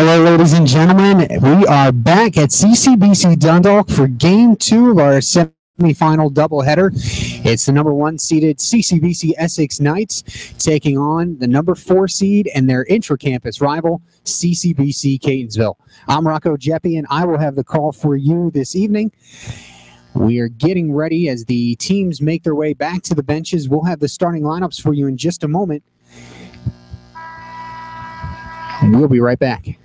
Hello, ladies and gentlemen. We are back at CCBC Dundalk for Game 2 of our semifinal doubleheader. It's the number 1 seeded CCBC Essex Knights taking on the number 4 seed and their intra-campus rival, CCBC Catonsville. I'm Rocco Jeppe, and I will have the call for you this evening. We are getting ready as the teams make their way back to the benches. We'll have the starting lineups for you in just a moment. We'll be right back.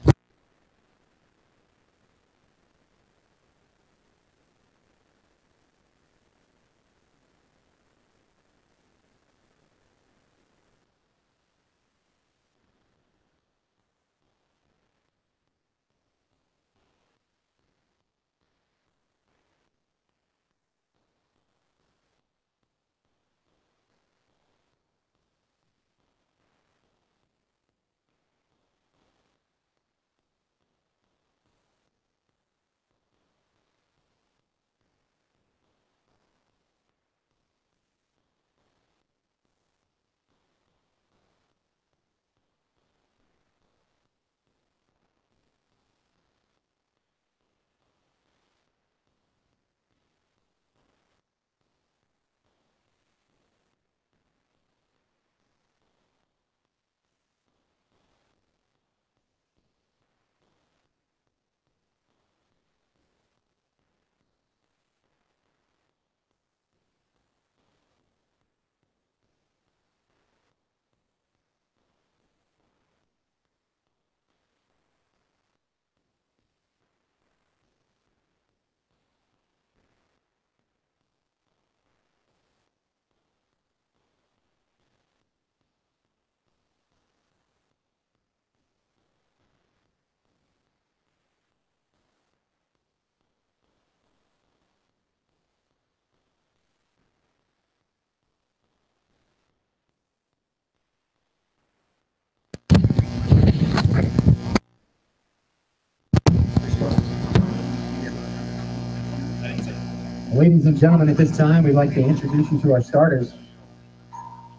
Ladies and gentlemen, at this time, we'd like to introduce you to our starters.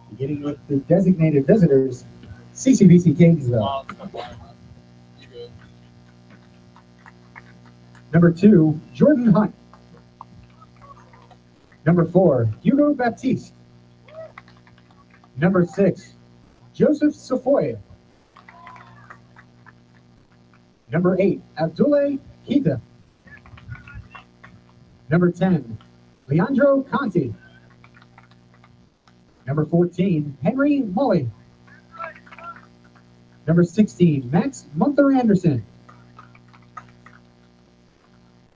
Beginning with the designated visitors, CCBC Catonsville. Number 2, Jordan Hunt. Number 4, Hugo Baptiste. Number 6, Joseph Safoya. Number 8, Abdoulaye Keita. Number 10, Leandro Conti. Number 14, Henry Mully. Number 16, Max Munther Anderson.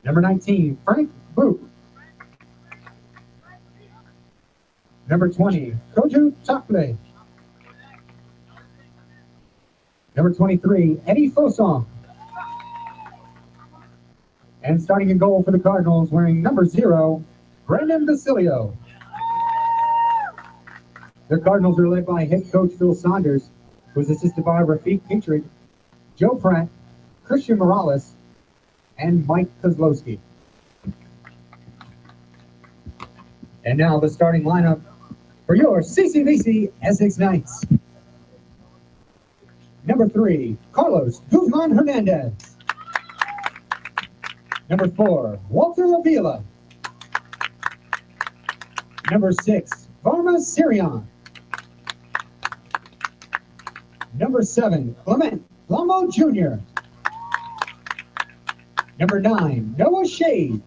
Number 19, Frank Boop. Number 20, Koju Takle. Number 23, Eddie Fosong. And starting in goal for the Cardinals, wearing number 0, Brandon Basilio. The Cardinals are led by head coach Phil Saunders, who is assisted by Rafiq Petrie, Joe Pratt, Christian Morales, and Mike Kozlowski. And now the starting lineup for your CCBC Essex Knights. Number 3, Carlos Guzman Hernandez. Number 4, Walter Avila. Number 6, Varma Sirion. Number 7, Clement Lomo Jr. Number 9, Noah Shade.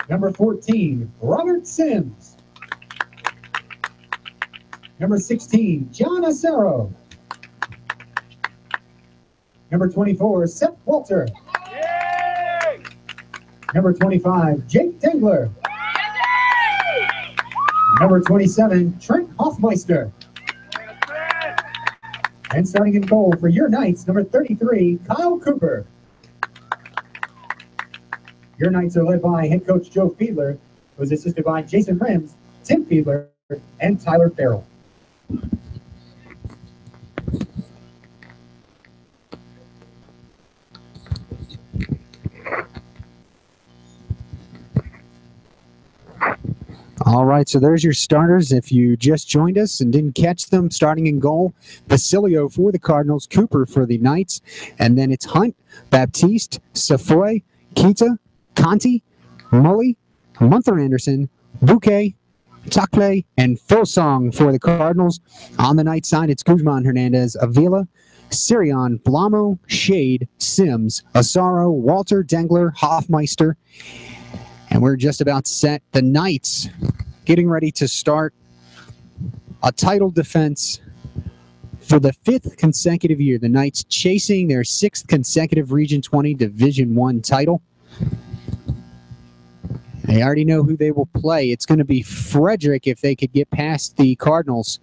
Number 14, Robert Sims. Number 16, John Acero. Number 24, Seth Walter. Yay! Number 25, Jake Dengler. Yay! Number 27, Trent Hoffmeister. And starting in goal for your Knights, number 33, Kyle Cooper. Your Knights are led by head coach Joe Fiedler, who is assisted by Jason Rims, Tim Fiedler, and Tyler Farrell. All right, so there's your starters. If you just joined us and didn't catch them, starting in goal, Basilio for the Cardinals, Cooper for the Knights, and then it's Hunt, Baptiste, Safoy, Kita, Conti, Mully, Munther Anderson, Bouquet, Takle, and Fosong for the Cardinals. On the Knights side, it's Guzman, Hernandez, Avila, Sirion, Blamo, Shade, Sims, Asaro, Walter, Dengler, Hoffmeister. And we're just about set. The Knights getting ready to start a title defense for the 5th consecutive year. The Knights chasing their 6th consecutive Region 20 Division I title. They already know who they will play. It's going to be Frederick if they could get past the Cardinals.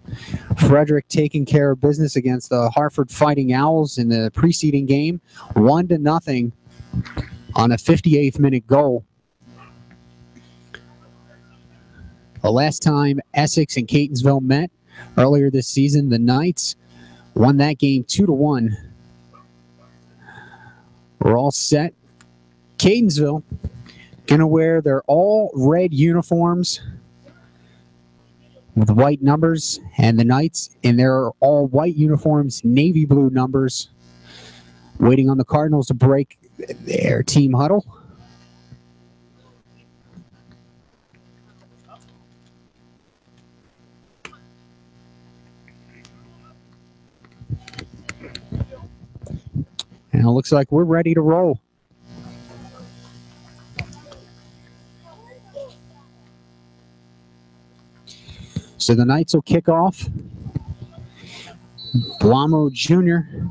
Frederick taking care of business against the Hartford Fighting Owls in the preceding game. 1-0 on a 58th minute goal. The last time Essex and Catonsville met earlier this season, the Knights won that game 2-1. We're all set. Catonsville going to wear their all red uniforms with white numbers, and the Knights in their all white uniforms, navy blue numbers, waiting on the Cardinals to break their team huddle. And it looks like we're ready to roll. So the Knights will kick off. Blamo Jr.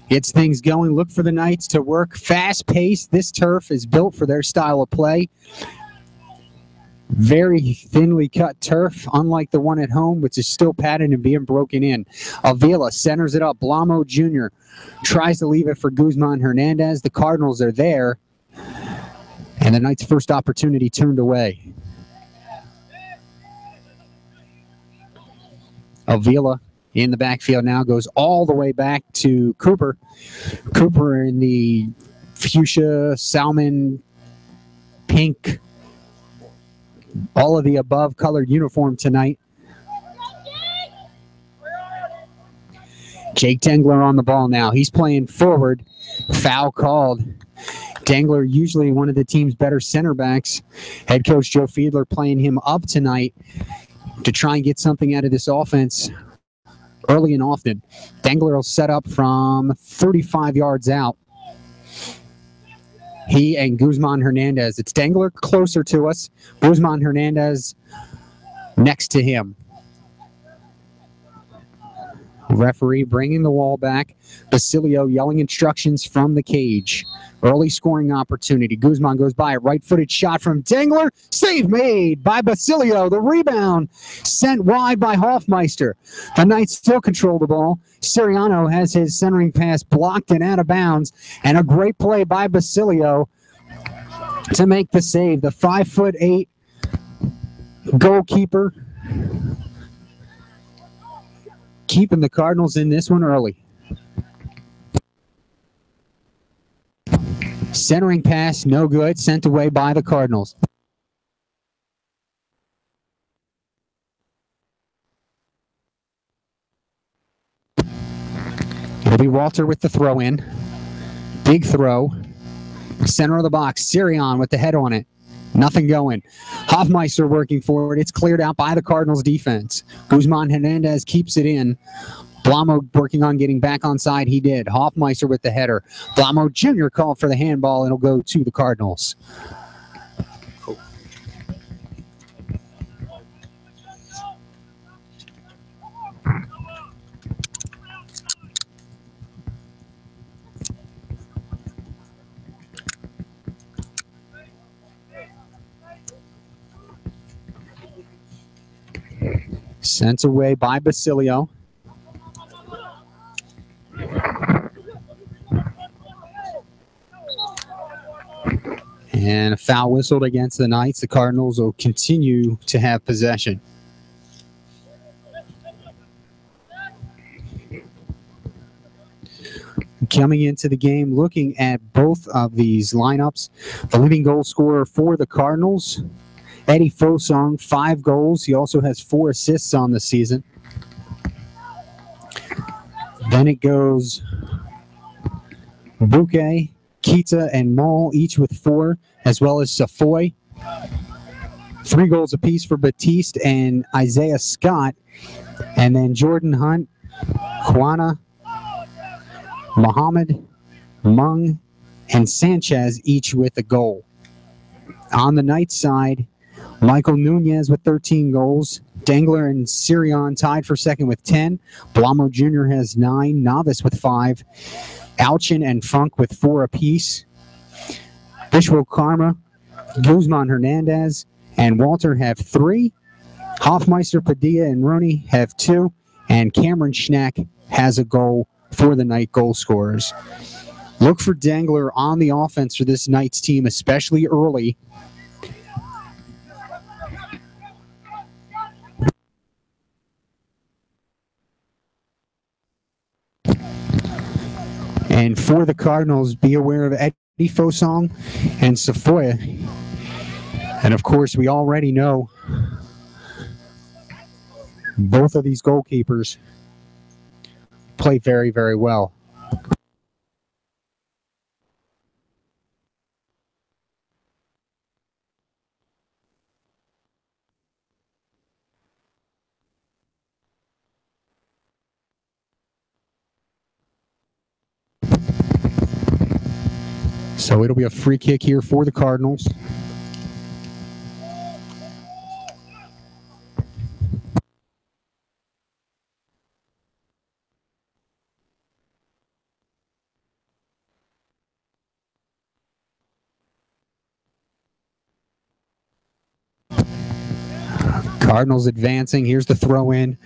gets things going. Look for the Knights to work fast-paced. This turf is built for their style of play. Very thinly cut turf, unlike the one at home, which is still padded and being broken in. Avila centers it up. Blamo Jr. tries to leave it for Guzman Hernandez. The Cardinals are there, and the Knights' first opportunity turned away. Avila in the backfield now, goes all the way back to Cooper. Cooper in the fuchsia, salmon, pink, all of the above colored uniform tonight. Jake Dengler on the ball now. He's playing forward. Foul called. Dengler, usually one of the team's better center backs. Head coach Joe Fiedler playing him up tonight to try and get something out of this offense early and often. Dengler will set up from 35 yards out. He and Guzman Hernandez. It's Dengler closer to us. Guzman Hernandez next to him. Referee bringing the wall back. Basilio yelling instructions from the cage. Early scoring opportunity. Guzman goes by. Right-footed shot from Dengler. Save made by Basilio. The rebound sent wide by Hoffmeister. The Knights still control the ball. Siriano has his centering pass blocked and out of bounds. And a great play by Basilio to make the save. The 5'8" goalkeeper keeping the Cardinals in this one early. Centering pass, no good, sent away by the Cardinals. It'll be Walter with the throw in. Big throw. Center of the box, Sirion with the head on it. Nothing going. Hoffmeister working forward. It's cleared out by the Cardinals defense. Guzman Hernandez keeps it in. Blamo working on getting back on side. He did. Hoffmeister with the header. Blamo Jr. called for the handball, and it'll go to the Cardinals. Sent away by Basilio. And a foul whistled against the Knights. The Cardinals will continue to have possession. Coming into the game, looking at both of these lineups, the leading goal scorer for the Cardinals Eddie Fosong, 5 goals. He also has 4 assists on the season. Then it goes Bouquet, Kita, and Maul, each with 4, as well as Safoy. 3 goals apiece for Batiste and Isaiah Scott. And then Jordan Hunt, Juana, Muhammad, Mung, and Sanchez, each with a goal. On the Knights side, Michael Nunez with 13 goals. Dangler and Sirion tied for second with 10. Blamo Jr. has 9. Novice with 5. Alchin and Funk with 4 apiece. Vishwo Karma, Guzman Hernandez, and Walter have 3. Hoffmeister, Padilla, and Rooney have 2. And Cameron Schneck has a goal for the Knight goal scorers. Look for Dangler on the offense for this Knights team, especially early. And for the Cardinals, be aware of Eddie Fosong and Safoya. And of course, we already know both of these goalkeepers play very, very well. So it'll be a free kick here for the Cardinals. Cardinals advancing. Here's the throw in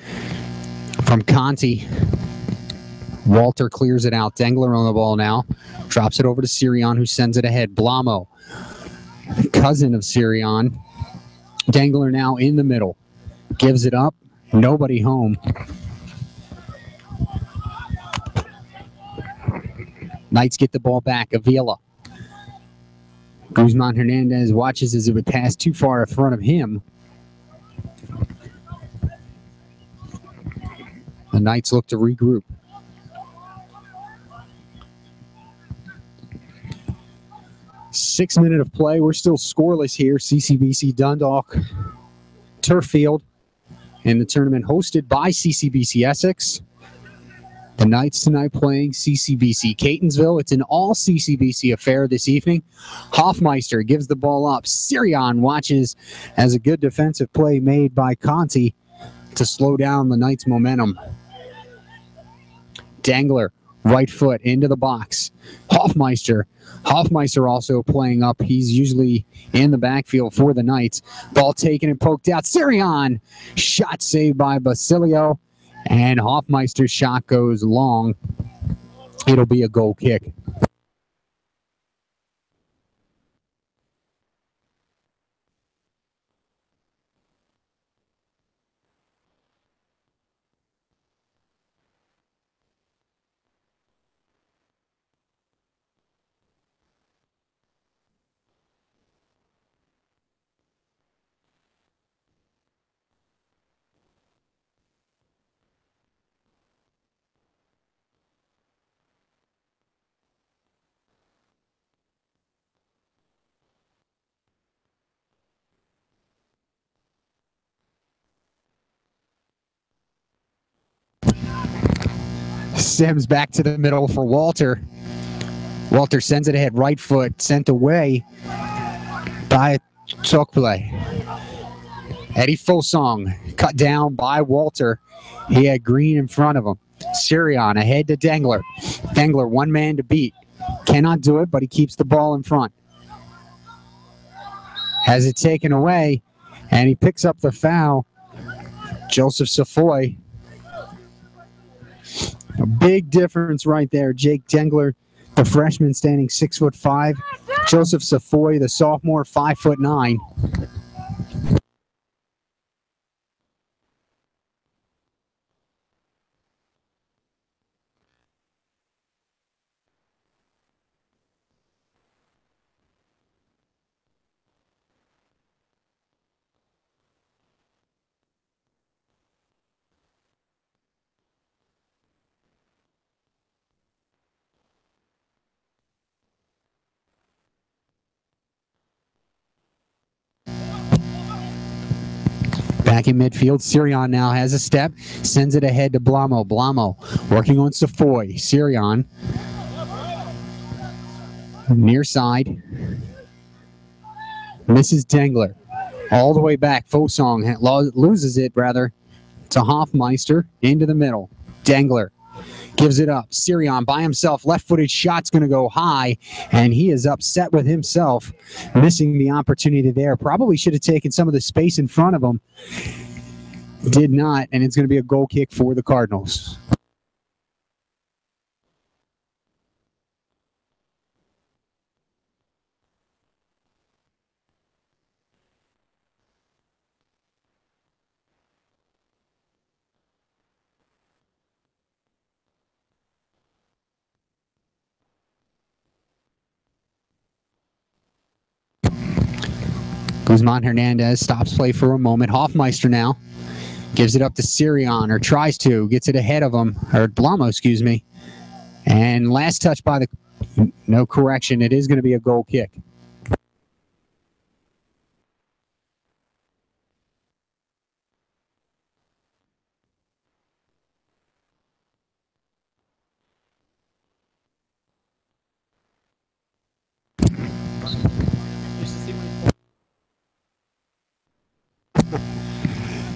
from Conti. Walter clears it out. Dangler on the ball now. Drops it over to Sirion, who sends it ahead. Blamo, cousin of Sirion. Dangler now in the middle. Gives it up. Nobody home. Knights get the ball back. Avila. Guzman Hernandez watches as it would pass too far in front of him. The Knights look to regroup. Six minutes of play. We're still scoreless here. CCBC Dundalk Turf Field in the tournament hosted by CCBC Essex. The Knights tonight playing CCBC Catonsville. It's an all CCBC affair this evening. Hoffmeister gives the ball up. Sirion watches as a good defensive play made by Conti to slow down the Knights' momentum. Dangler, right foot into the box. Hoffmeister also playing up. He's usually in the backfield for the Knights. Ball taken and poked out. Sirion, shot saved by Basilio. And Hoffmeister's shot goes long. It'll be a goal kick. Sims back to the middle for Walter. Walter sends it ahead, right foot, sent away by Tokple. Eddie Fosong cut down by Walter. He had Green in front of him. Sirion ahead to Dangler. Dangler, one man to beat. Cannot do it, but he keeps the ball in front. Has it taken away, and he picks up the foul. Joseph Safoy. A big difference right there. Jake Dangler, the freshman, standing 6'5". Joseph Safoy, the sophomore, 5'9". Back in midfield, Sirion now has a step, sends it ahead to Blamo. Blamo working on Safoy. Sirion near side. Misses Dengler. All the way back. Fosong loses it, rather, to Hoffmeister into the middle. Dengler gives it up. Sirion by himself. Left-footed shot's going to go high, and he is upset with himself, missing the opportunity there. Probably should have taken some of the space in front of him. Did not, and it's going to be a goal kick for the Cardinals. Guzman Hernandez stops play for a moment. Hoffmeister now gives it up to Sirion, or tries to, gets it ahead of him, or Blamo, excuse me. And last touch by the, no correction, it is going to be a goal kick.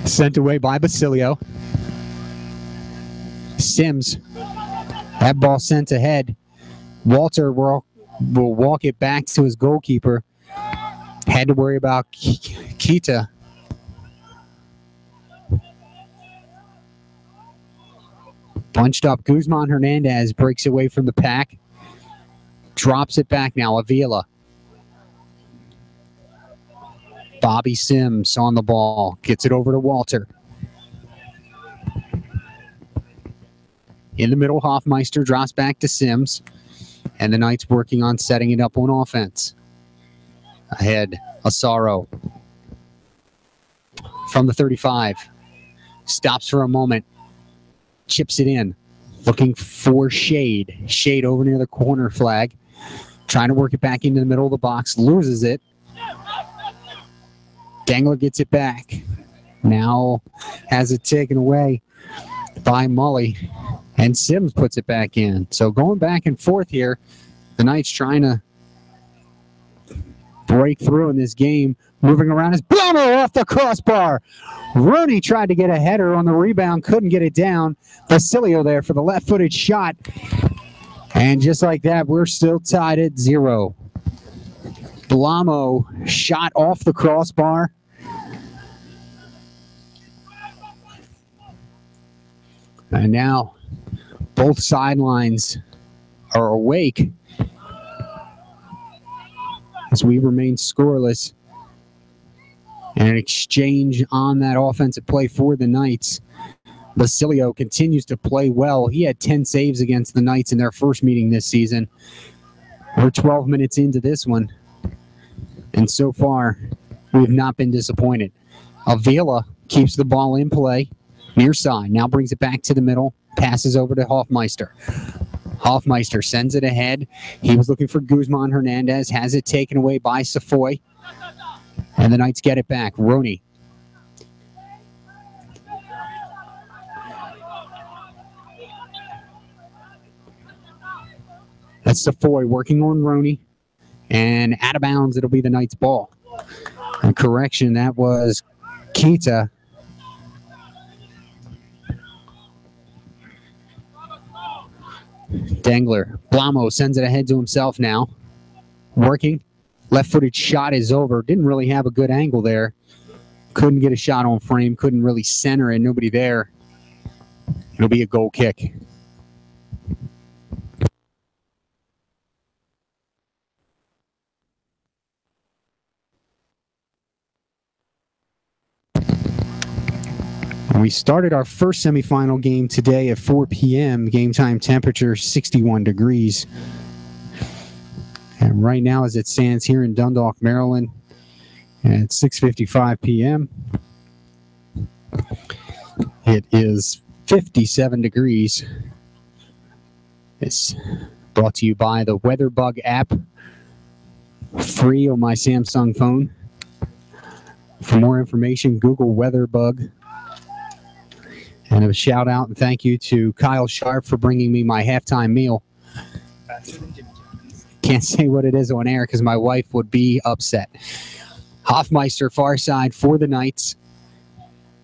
Sent away by Basilio. Sims. That ball sent ahead. Walter will walk it back to his goalkeeper. Had to worry about Kita. Bunched up. Guzman Hernandez breaks away from the pack. Drops it back now. Avila. Bobby Sims on the ball. Gets it over to Walter. In the middle, Hoffmeister drops back to Sims. And the Knights working on setting it up on offense. Ahead, Asaro. From the 35. Stops for a moment. Chips it in. Looking for Shade. Shade over near the corner flag. Trying to work it back into the middle of the box. Loses it. Dengler gets it back. Now has it taken away by Mully. And Sims puts it back in. So going back and forth here. The Knights trying to break through in this game. Moving around is Blamo off the crossbar. Rooney tried to get a header on the rebound. Couldn't get it down. Basilio there for the left-footed shot. And just like that, we're still tied at 0. Blamo shot off the crossbar. And now both sidelines are awake as we remain scoreless. And an exchange on that offensive play for the Knights. Basilio continues to play well. He had 10 saves against the Knights in their first meeting this season. We're 12 minutes into this one. And so far, we have not been disappointed. Avila keeps the ball in play, near side. Now brings it back to the middle. Passes over to Hoffmeister. Hoffmeister sends it ahead. He was looking for Guzman Hernandez. Has it taken away by Safoy. And the Knights get it back. Rooney. That's Safoy working on Rooney. And out of bounds, it'll be the Knights' ball. And correction, that was Kita. Dengler. Blamo sends it ahead to himself now. Working. Left-footed shot is over. Didn't really have a good angle there. Couldn't get a shot on frame. Couldn't really center it. Nobody there. It'll be a goal kick. We started our first semifinal game today at 4 p.m. Game time temperature 61 degrees. And right now, as it stands here in Dundalk, Maryland, at 6:55 p.m., it is 57 degrees. It's brought to you by the WeatherBug app, free on my Samsung phone. For more information, Google WeatherBug. And a shout out and thank you to Kyle Sharp for bringing me my halftime meal. Can't say what it is on air because my wife would be upset. Hoffmeister far side for the Knights.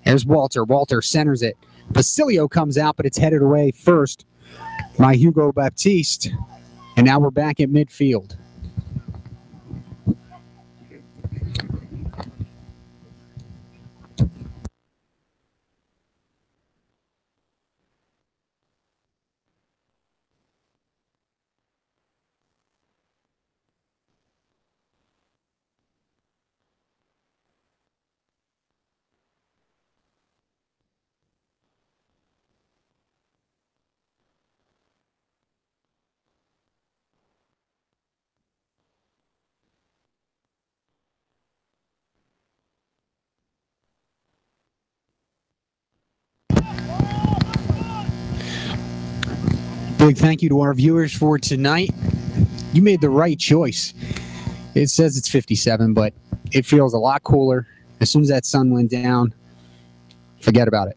There's Walter. Walter centers it. Basilio comes out, but it's headed away first by Hugo Baptiste. And now we're back at midfield. Big thank you to our viewers for tonight. You made the right choice. It says it's 57, but it feels a lot cooler. As soon as that sun went down, forget about it.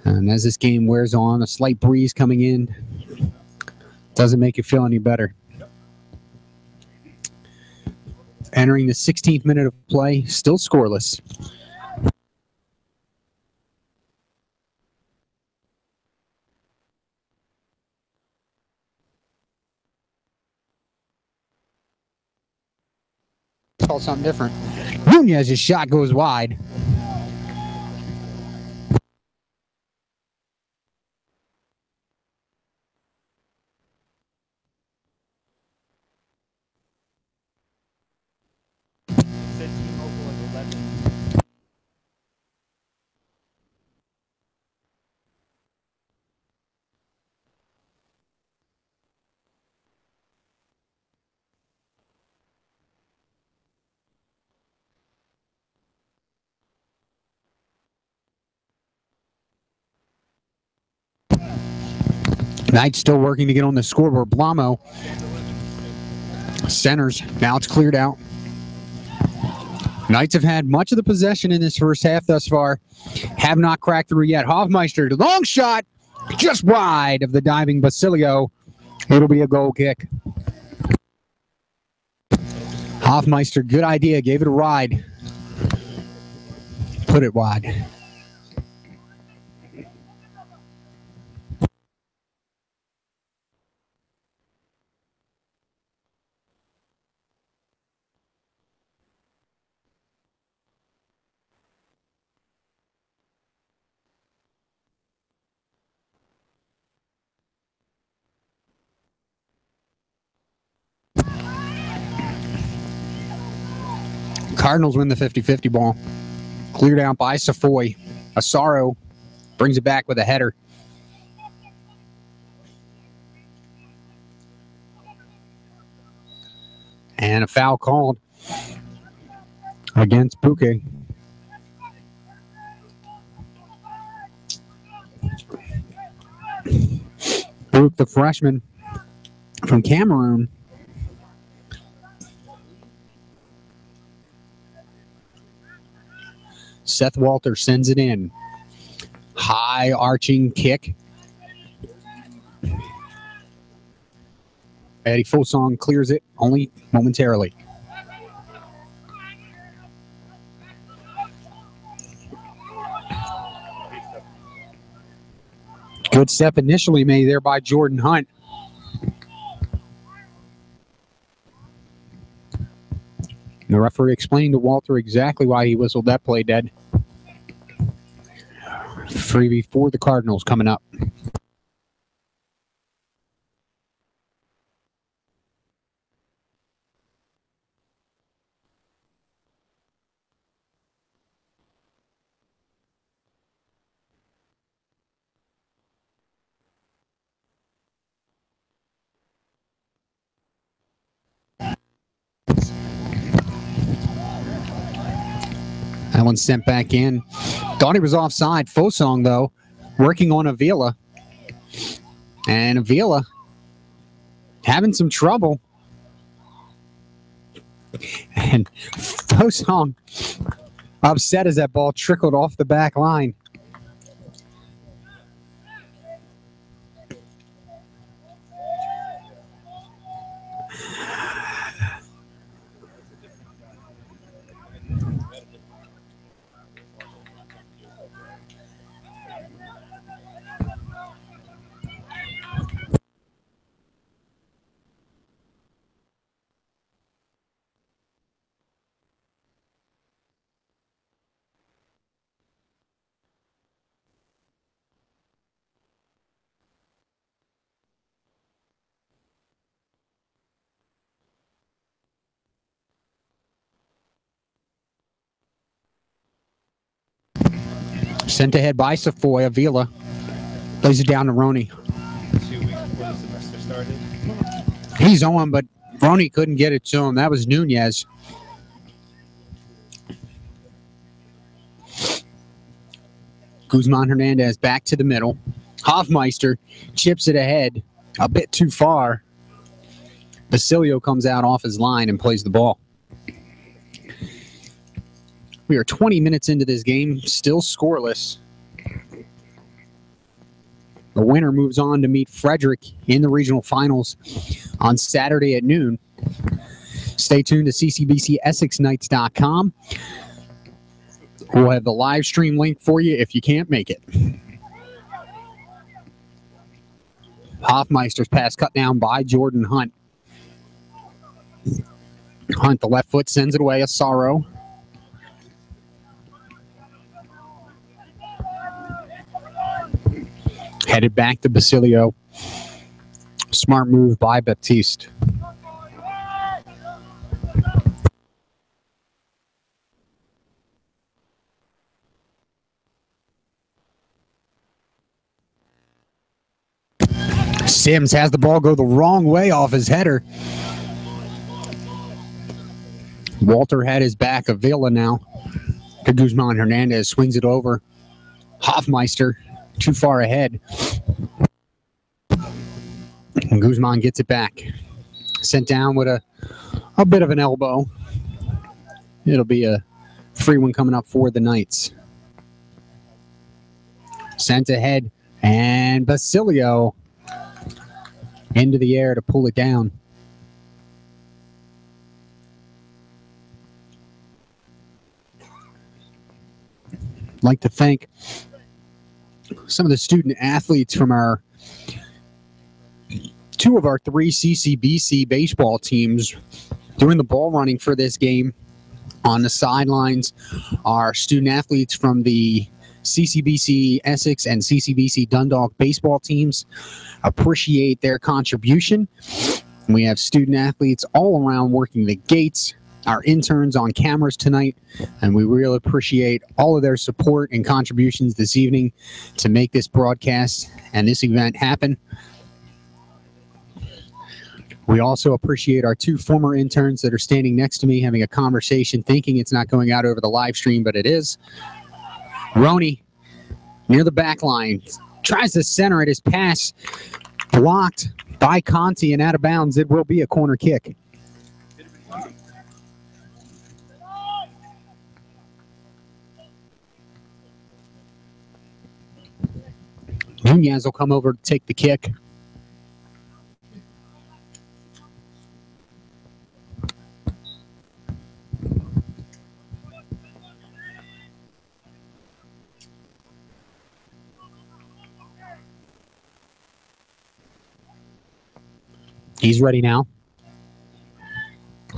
And as this game wears on, a slight breeze coming in doesn't make it feel any better. Entering the 16th minute of play, still scoreless. Call something different. Nunez's shot goes wide. Knights still working to get on the scoreboard. Blamo centers. Now it's cleared out. Knights have had much of the possession in this first half thus far. Have not cracked through yet. Hoffmeister, long shot, just wide of the diving Basilio. It'll be a goal kick. Hoffmeister, good idea. Gave it a ride. Put it wide. Cardinals win the 50-50 ball. Cleared out by Safoy. Asaro brings it back with a header. And a foul called against Bouquet. Bouk, the freshman from Cameroon. Seth Walter sends it in. High arching kick. Eddie Fullsong clears it only momentarily. Good step initially made there by Jordan Hunt. The referee explained to Walter exactly why he whistled that play dead. Freebie for the Cardinals coming up. That one sent back in. Thought he was offside. Fosong, though, working on Avila. And Avila having some trouble. And Fosong upset as that ball trickled off the back line. Sent ahead by Safoya. Vila plays it down to Roney. 2 weeks before the semester started. He's on, but Roney couldn't get it to him. That was Nunez. Guzman Hernandez back to the middle. Hoffmeister chips it ahead a bit too far. Basilio comes out off his line and plays the ball. We are 20 minutes into this game, still scoreless. The winner moves on to meet Frederick in the regional finals on Saturday at noon. Stay tuned to CCBCEssexNights.com. We'll have the live stream link for you if you can't make it. Hoffmeister's pass cut down by Jordan Hunt. Hunt, the left foot, sends it away. Asaro. Headed back to Basilio. Smart move by Baptiste. Sims has the ball go the wrong way off his header. Walter had his back. Avila now to Guzman Hernandez. Swings it over. Hoffmeister too far ahead. And Guzman gets it back. Sent down with a bit of an elbow. It'll be a free one coming up for the Knights. Sent ahead. And Basilio into the air to pull it down. I'd like to thank some of the student athletes from two of our three CCBC baseball teams doing the ball running for this game. On the sidelines are student athletes from the CCBC Essex and CCBC Dundalk baseball teams. Appreciate their contribution. We have student athletes all around working the gates, our interns on cameras tonight, and we really appreciate all of their support and contributions this evening to make this broadcast and this event happen. We also appreciate our two former interns that are standing next to me having a conversation, thinking it's not going out over the live stream, but it is. Roney near the back line tries to center it. His pass blocked by Conti and out of bounds. It will be a corner kick. Nunez will come over to take the kick. He's ready now.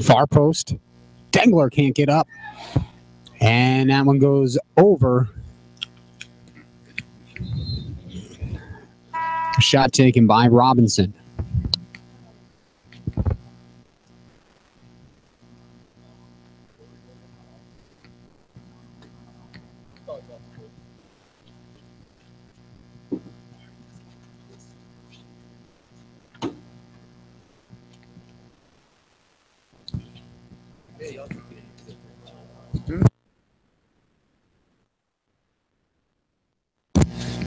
Far post. Dengler can't get up. And that one goes over. Shot taken by Robinson. Hmm.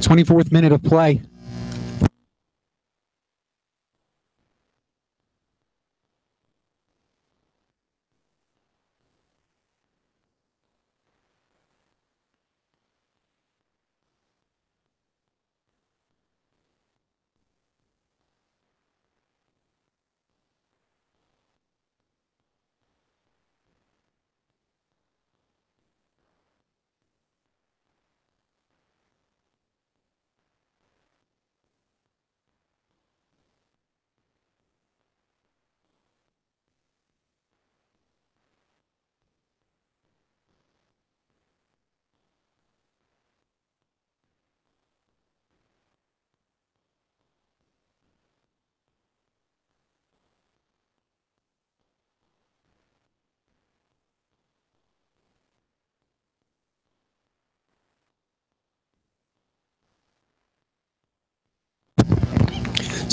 24th minute of play.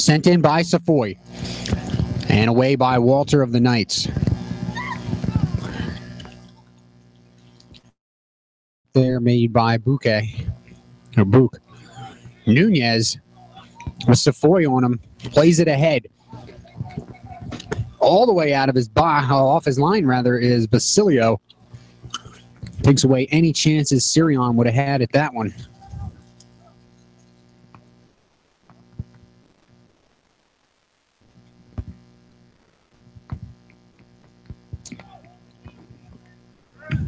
Sent in by Safoy. And away by Walter of the Knights. There made by Bouquet. Or Bouk. Nunez with Safoy on him. Plays it ahead. All the way out of his off his line rather is Basilio. Takes away any chances Sirion would have had at that one.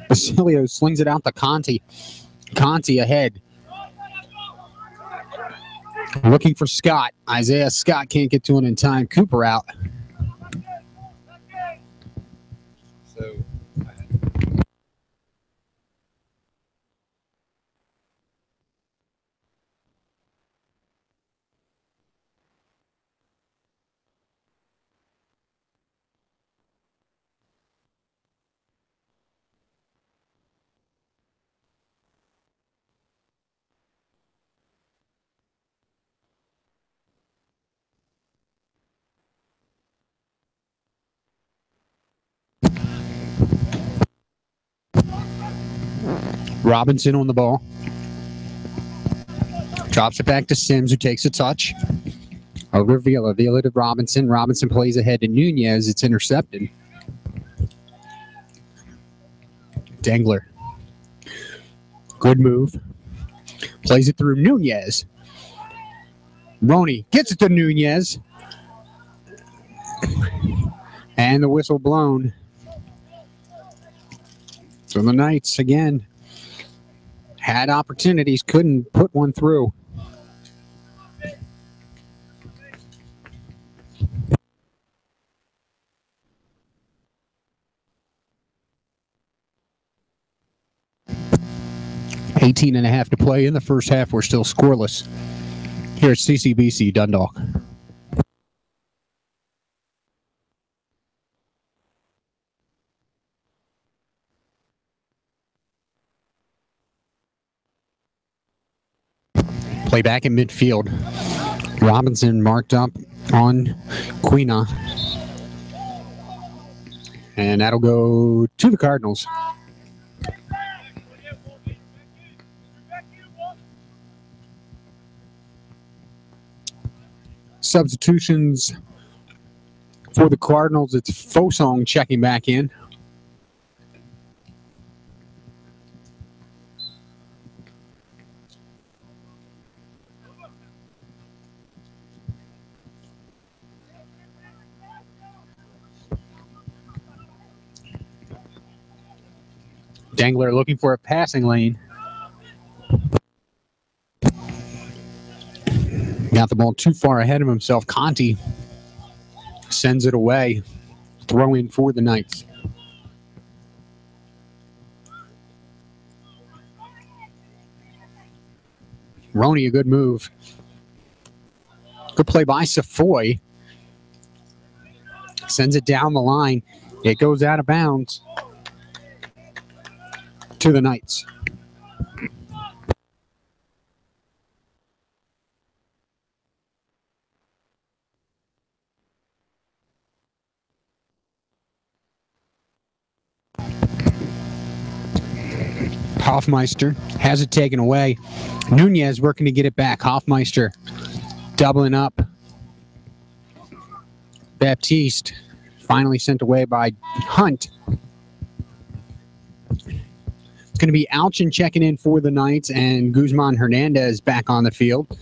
Basilio slings it out to Conti. Conti ahead. Looking for Scott. Isaiah Scott can't get to it in time. Cooper out. So, 'Robinson on the ball. Drops it back to Sims, who takes a touch. Over to Vila. Vila to Robinson. Robinson plays ahead to Nunez. It's intercepted. Dangler. Good move. Plays it through Nunez. Roney gets it to Nunez. And the whistle blown. So the Knights, again, had opportunities, couldn't put one through. $18 and a half to play in the first half. We're still scoreless here at CCBC Dundalk. Play back in midfield. Robinson marked up on Quina. And that'll go to the Cardinals. Substitutions for the Cardinals. It's Fosong checking back in. Dangler looking for a passing lane. Got the ball too far ahead of himself. Conti sends it away. Throw in for the Knights. Roney, a good move. Good play by Safoy. Sends it down the line. It goes out of bounds to the Knights. Hoffmeister has it taken away. Nunez working to get it back. Hoffmeister doubling up. Baptiste finally sent away by Hunt. It's going to be Alchin checking in for the Knights and Guzman Hernandez back on the field.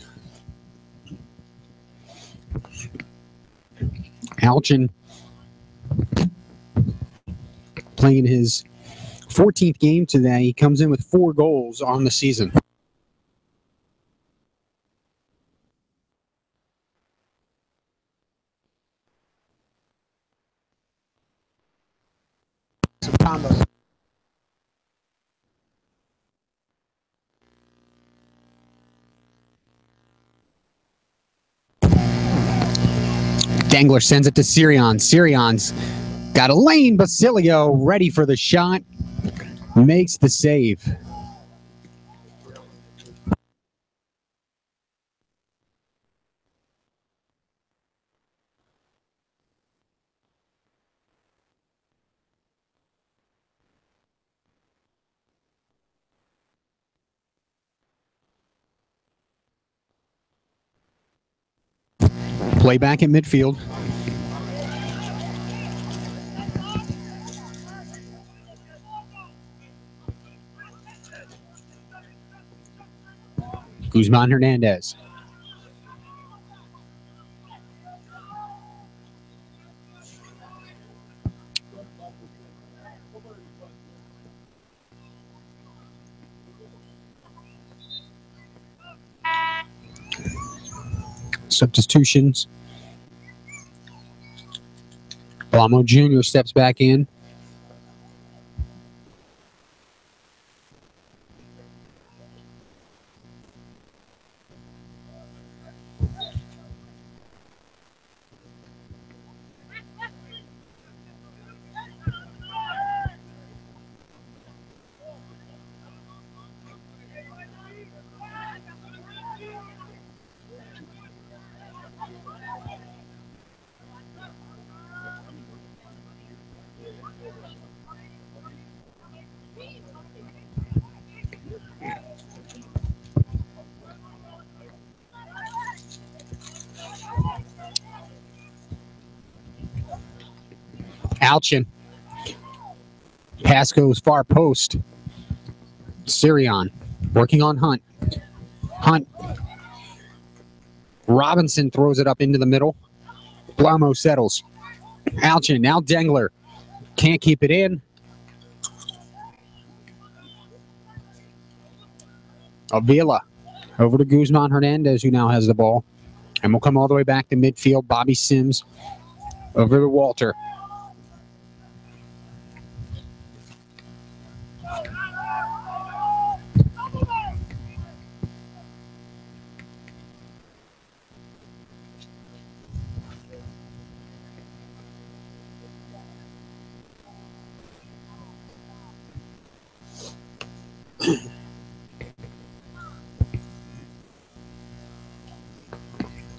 Alchin playing his 14th game today. He comes in with 4 goals on the season. Some combos. Dangler sends it to Sirion. Sirion's got a lane. Basilio ready for the shot. Makes the save. Play back at midfield. Guzman Hernandez. Substitutions. Blamo Jr. steps back in. Alchin. Pass goes far post. Sirion working on Hunt. Hunt. Robinson throws it up into the middle. Blamo settles. Alchin, now Dengler. Can't keep it in. Avila over to Guzman Hernandez, who now has the ball. And we'll come all the way back to midfield. Bobby Sims over to Walter.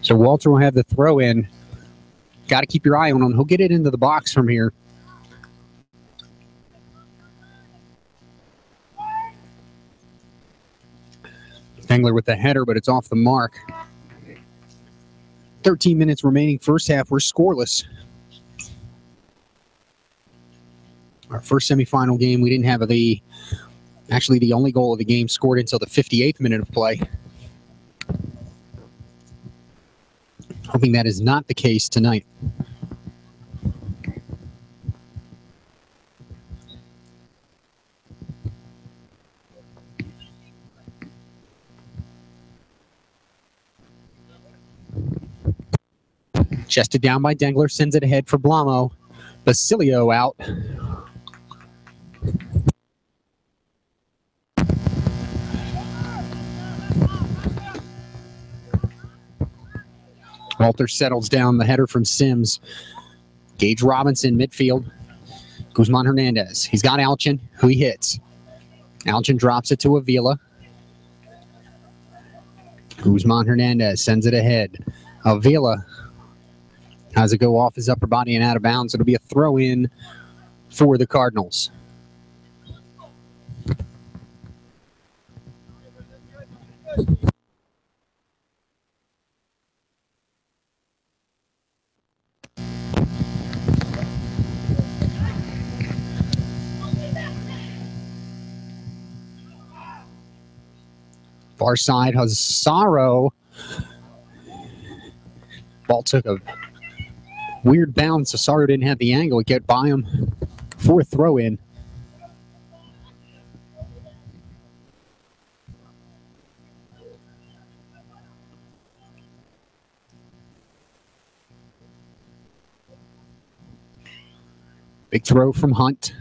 So Walter will have the throw in. Got to keep your eye on him. He'll get it into the box from here. Dengler with the header, but it's off the mark. 13 minutes remaining first half. We're scoreless. Our first semifinal game, we didn't have actually the only goal of the game scored until the 58th minute of play. Hoping that is not the case tonight. Chested down by Dengler, sends it ahead for Blamo. Basilio out. Walter settles down the header from Sims. Gage Robinson, midfield. Guzman Hernandez. He's got Alchin, who he hits. Alchin drops it to Avila. Guzman Hernandez sends it ahead. Avila has it go off his upper body and out of bounds. It'll be a throw-in for the Cardinals. Far side has Sorrow. Ball took a weird bounce. Sorrow didn't have the angle to get by him for a throw in. Big throw from Hunt.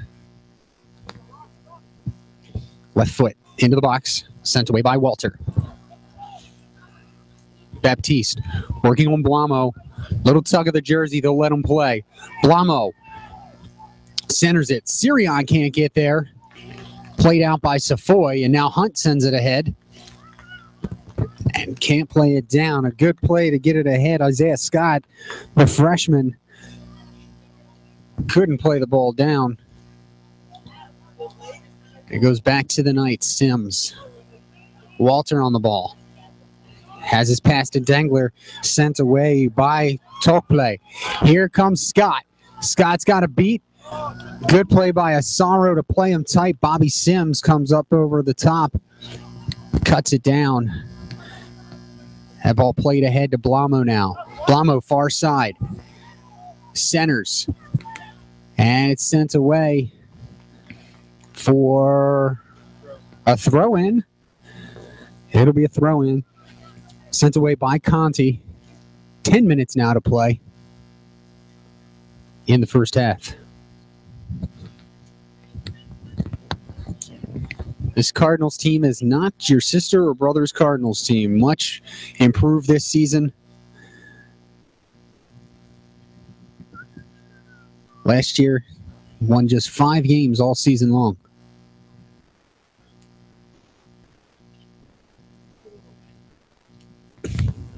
Left foot into the box. Sent away by Walter. Baptiste working on Blamo. Little tug of the jersey. They'll let him play. Blamo centers it. Sirion can't get there. Played out by Safoy. And now Hunt sends it ahead. And can't play it down. A good play to get it ahead. Isaiah Scott, the freshman, couldn't play the ball down. It goes back to the Knights. Sims. Walter on the ball. Has his pass to Dangler, sent away by Tokplay. Here comes Scott. Scott's got a beat. Good play by Asaro to play him tight. Bobby Sims comes up over the top, cuts it down. That ball played ahead to Blamo now. Blamo far side. Centers. And it's sent away for a throw-in. It'll be a throw-in. Sent away by Conti. 10 minutes now to play in the first half. This Cardinals team is not your sister or brother's Cardinals team. Much improved this season. Last year, won just 5 games all season long.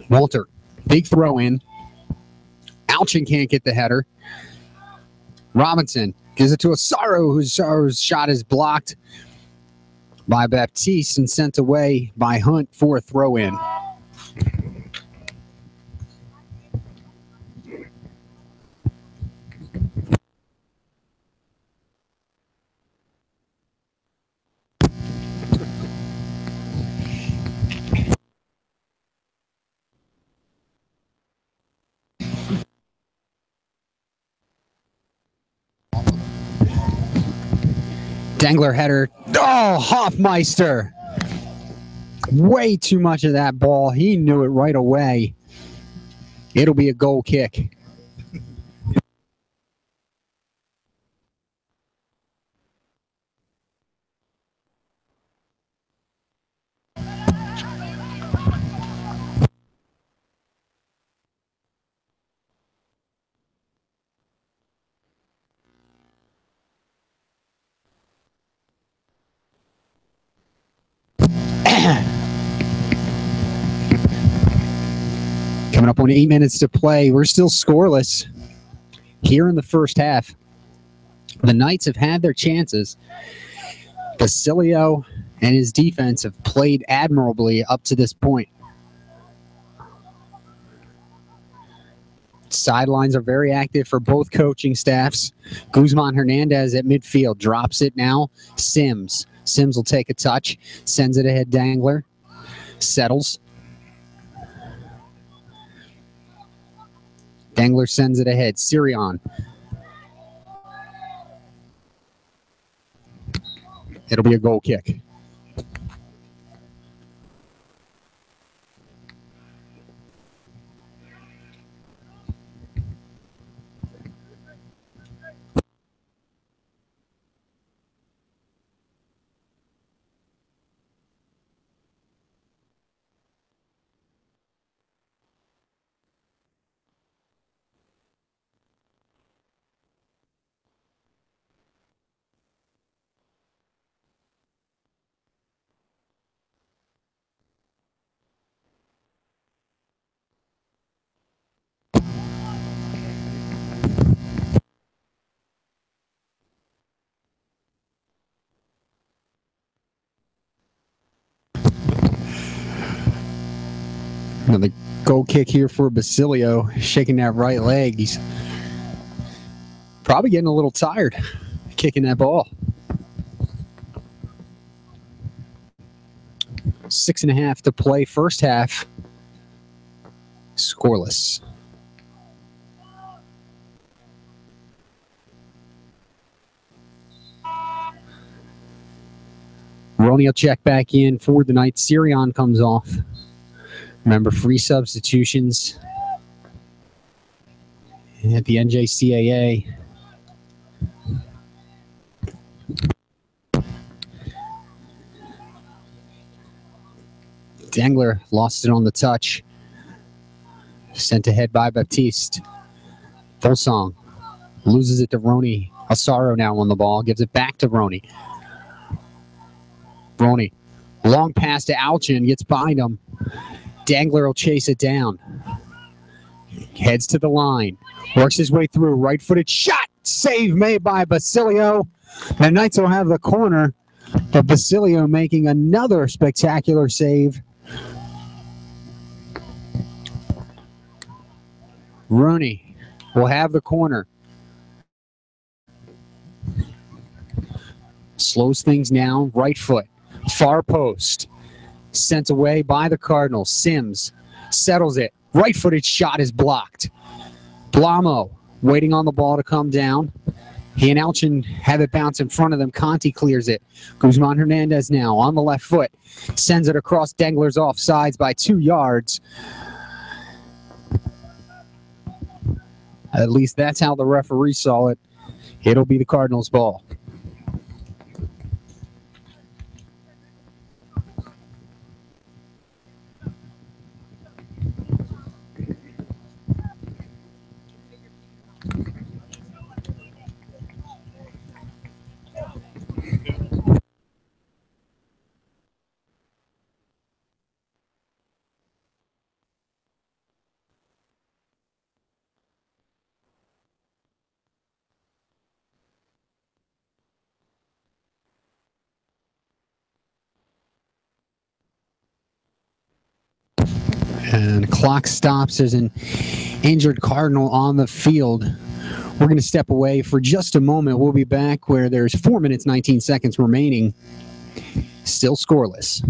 Walter, big throw in. Alchin can't get the header. Robinson gives it to Asaro, whose shot is blocked by Baptiste and sent away by Hunt for a throw in. Dangler header. Oh, Hoffmeister. Way too much of that ball. He knew it right away. It'll be a goal kick. Coming up on 8 minutes to play. We're still scoreless here in the first half. The Knights have had their chances. Basilio and his defense have played admirably up to this point. Sidelines are very active for both coaching staffs. Guzman Hernandez at midfield drops it now. Sims will take a touch, sends it ahead. Dangler settles. Dangler sends it ahead. Sirion. It'll be a goal kick. Another goal kick here for Basilio, shaking that right leg. He's probably getting a little tired kicking that ball. 6.5 to play, first half. Scoreless. Roney will check back in for the Knights. Sirion comes off. Remember, free substitutions at the NJCAA. Dangler lost it on the touch. Sent ahead by Baptiste. Volsong loses it to Roney. Asaro now on the ball. Gives it back to Roney. Roney. Long pass to Alchin. Gets behind him. Dangler will chase it down. Heads to the line. Works his way through. Right-footed shot. Save made by Basilio. The Knights will have the corner, but Basilio making another spectacular save. Rooney will have the corner. Slows things down, right foot, far post. Sent away by the Cardinals. Sims settles it. Right-footed shot is blocked. Blamo waiting on the ball to come down. He and Alchin have it bounce in front of them. Conti clears it. Guzman Hernandez now on the left foot. Sends it across Dengler's offsides by 2 yards. At least that's how the referee saw it. It'll be the Cardinals' ball. And clock stops. There's an injured Cardinal on the field. We're going to step away for just a moment. We'll be back where there's 4 minutes, 19 seconds remaining. Still scoreless.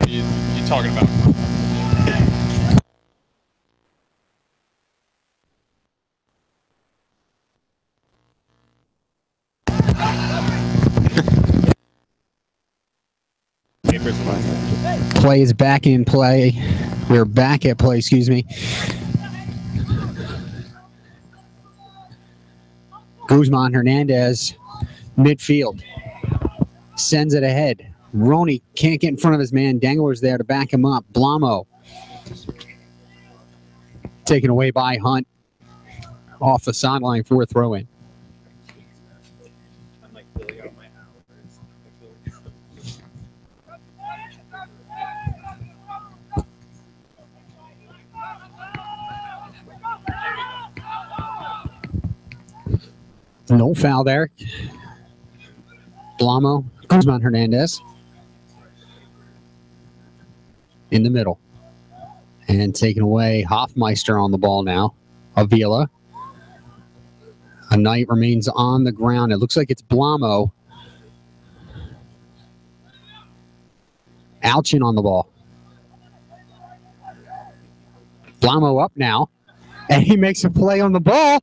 You talking about? Play is back in play. We're back at play, excuse me. Guzman Hernandez, midfield. Sends it ahead. Roney can't get in front of his man. Dangler's there to back him up. Blamo taken away by Hunt. Off the sideline for a throw-in. No foul there. Blamo, Guzman Hernandez in the middle. And taken away, Hoffmeister on the ball now. Avila. A Knight remains on the ground. It looks like it's Blamo. Alchin on the ball. Blamo up now. And he makes a play on the ball.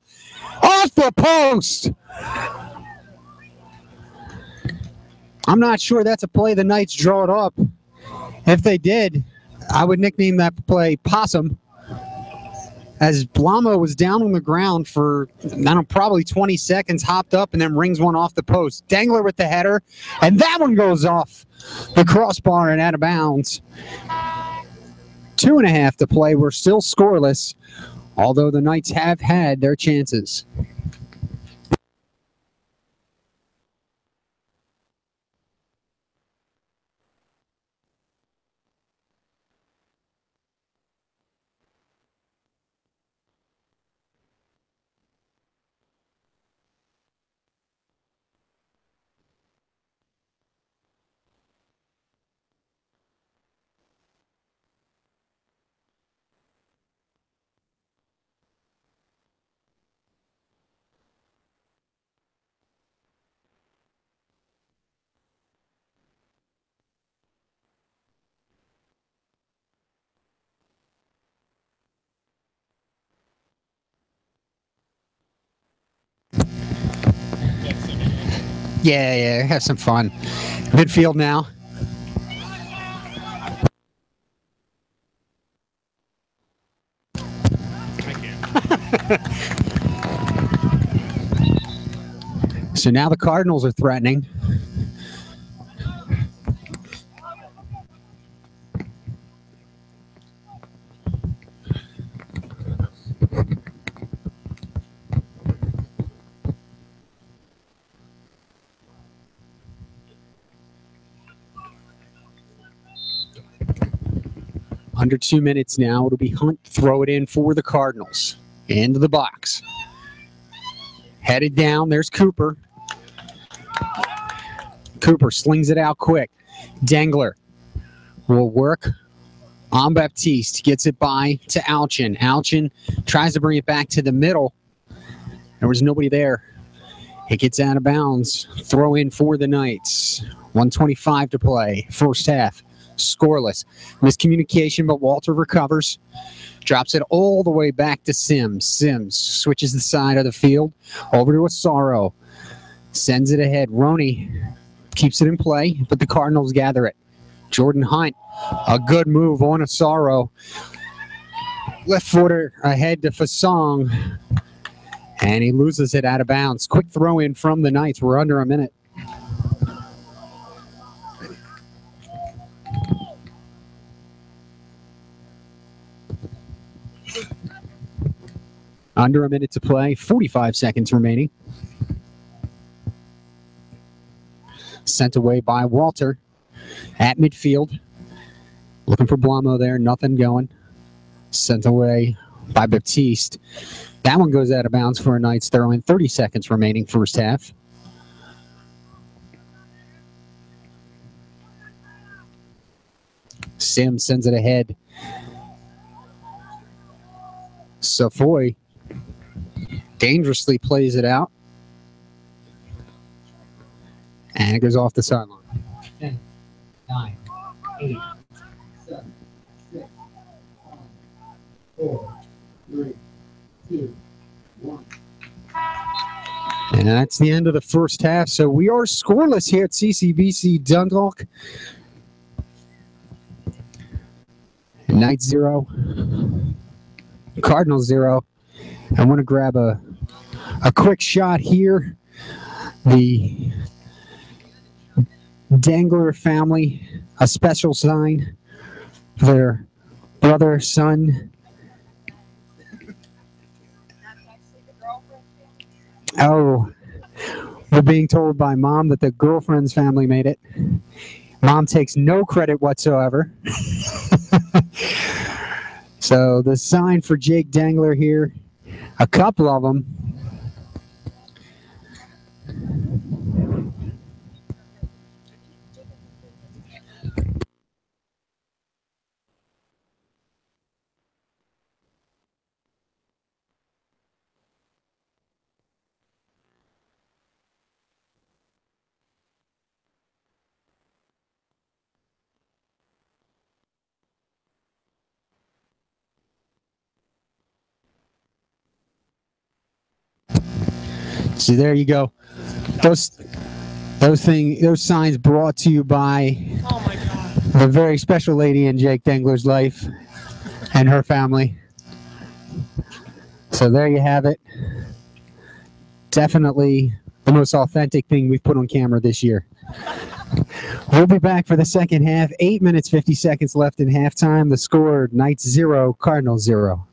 Off the post! I'm not sure that's a play the Knights draw it up. If they did, I would nickname that play Possum. As Blamo was down on the ground for, probably 20 seconds, hopped up and then rings one off the post. Dangler with the header, and that one goes off the crossbar and out of bounds. 2.5 to play. We're still scoreless, although the Knights have had their chances. Yeah, have some fun. Midfield now. So now the Cardinals are threatening. Under 2 minutes now. It'll be Hunt. Throw it in for the Cardinals. Into the box. Headed down. There's Cooper. Cooper slings it out quick. Dangler will work on Baptiste. Gets it by to Alchin. Alchin tries to bring it back to the middle. There was nobody there. It gets out of bounds. Throw in for the Knights. 1:25 to play. First half. Scoreless. Miscommunication, but Walter recovers. Drops it all the way back to Sims. Sims switches the side of the field. Over to Asaro. Sends it ahead. Roney keeps it in play, but the Cardinals gather it. Jordan Hunt. A good move on Asaro. Left footer ahead to Fasong. And he loses it out of bounds. Quick throw in from the Knights. We're under a minute. Under a minute to play. 45 seconds remaining. Sent away by Walter at midfield. Looking for Blamo there. Nothing going. Sent away by Baptiste. That one goes out of bounds for a Knights throw in. 30 seconds remaining first half. Sims sends it ahead. Safoy dangerously plays it out. And it goes off the sideline. 10, 9, 8, 7, 6, 5, 4, 3, 2, 1. And that's the end of the first half. So we are scoreless here at CCBC Dundalk. Knights 0, Cardinals 0. I want to grab a quick shot here. The Dangler family, a special sign for their brother, son. Oh, we're being told by Mom that the girlfriend's family made it. Mom takes no credit whatsoever. So the sign for Jake Dangler here, a couple of them. So there you go. Those signs brought to you by the very special lady in Jake Dangler's life and her family. So there you have it. Definitely the most authentic thing we've put on camera this year. We'll be back for the second half. 8 minutes, 50 seconds left in halftime. The score, Knights 0, Cardinals 0.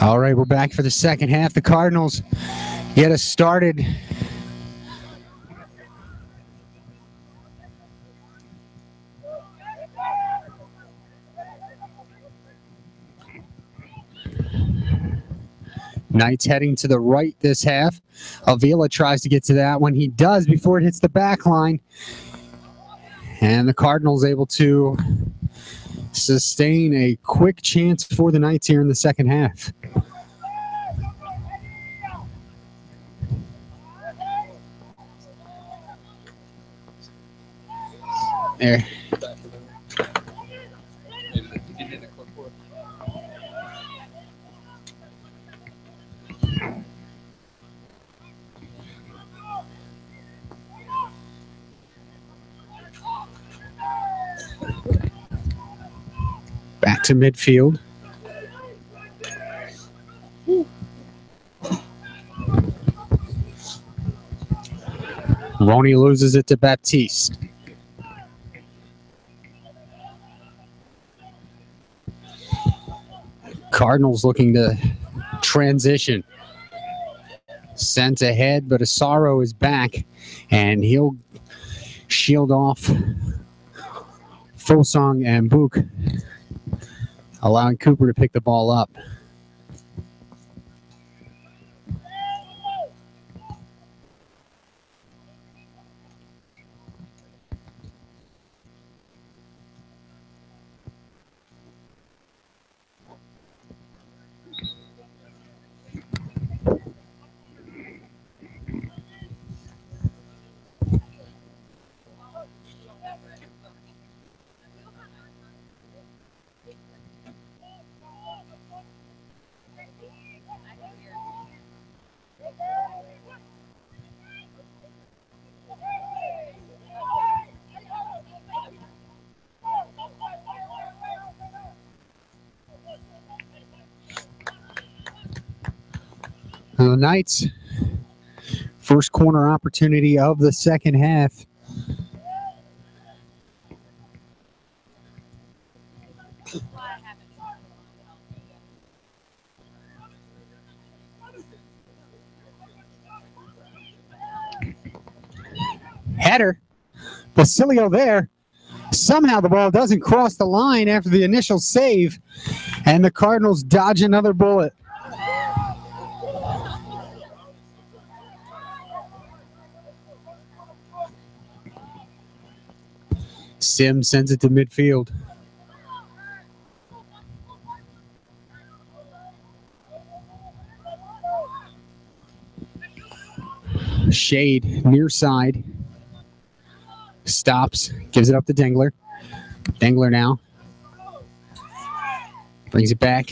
All right, we're back for the second half. The Cardinals get us started. Knights heading to the right this half. Avila tries to get to that one. He does before it hits the back line. And the Cardinals able to sustain a quick chance for the Knights here in the second half. There. Back to midfield. Roney loses it to Baptiste. Cardinals looking to transition. Sent ahead, but Asaro is back, and he'll shield off Fosong and Book, allowing Cooper to pick the ball up. The Knights, first corner opportunity of the second half. Header. Basilio there. Somehow the ball doesn't cross the line after the initial save, and the Cardinals dodge another bullet. Sim sends it to midfield. Shade near side. Stops, gives it up to Dengler. Dengler now. Brings it back.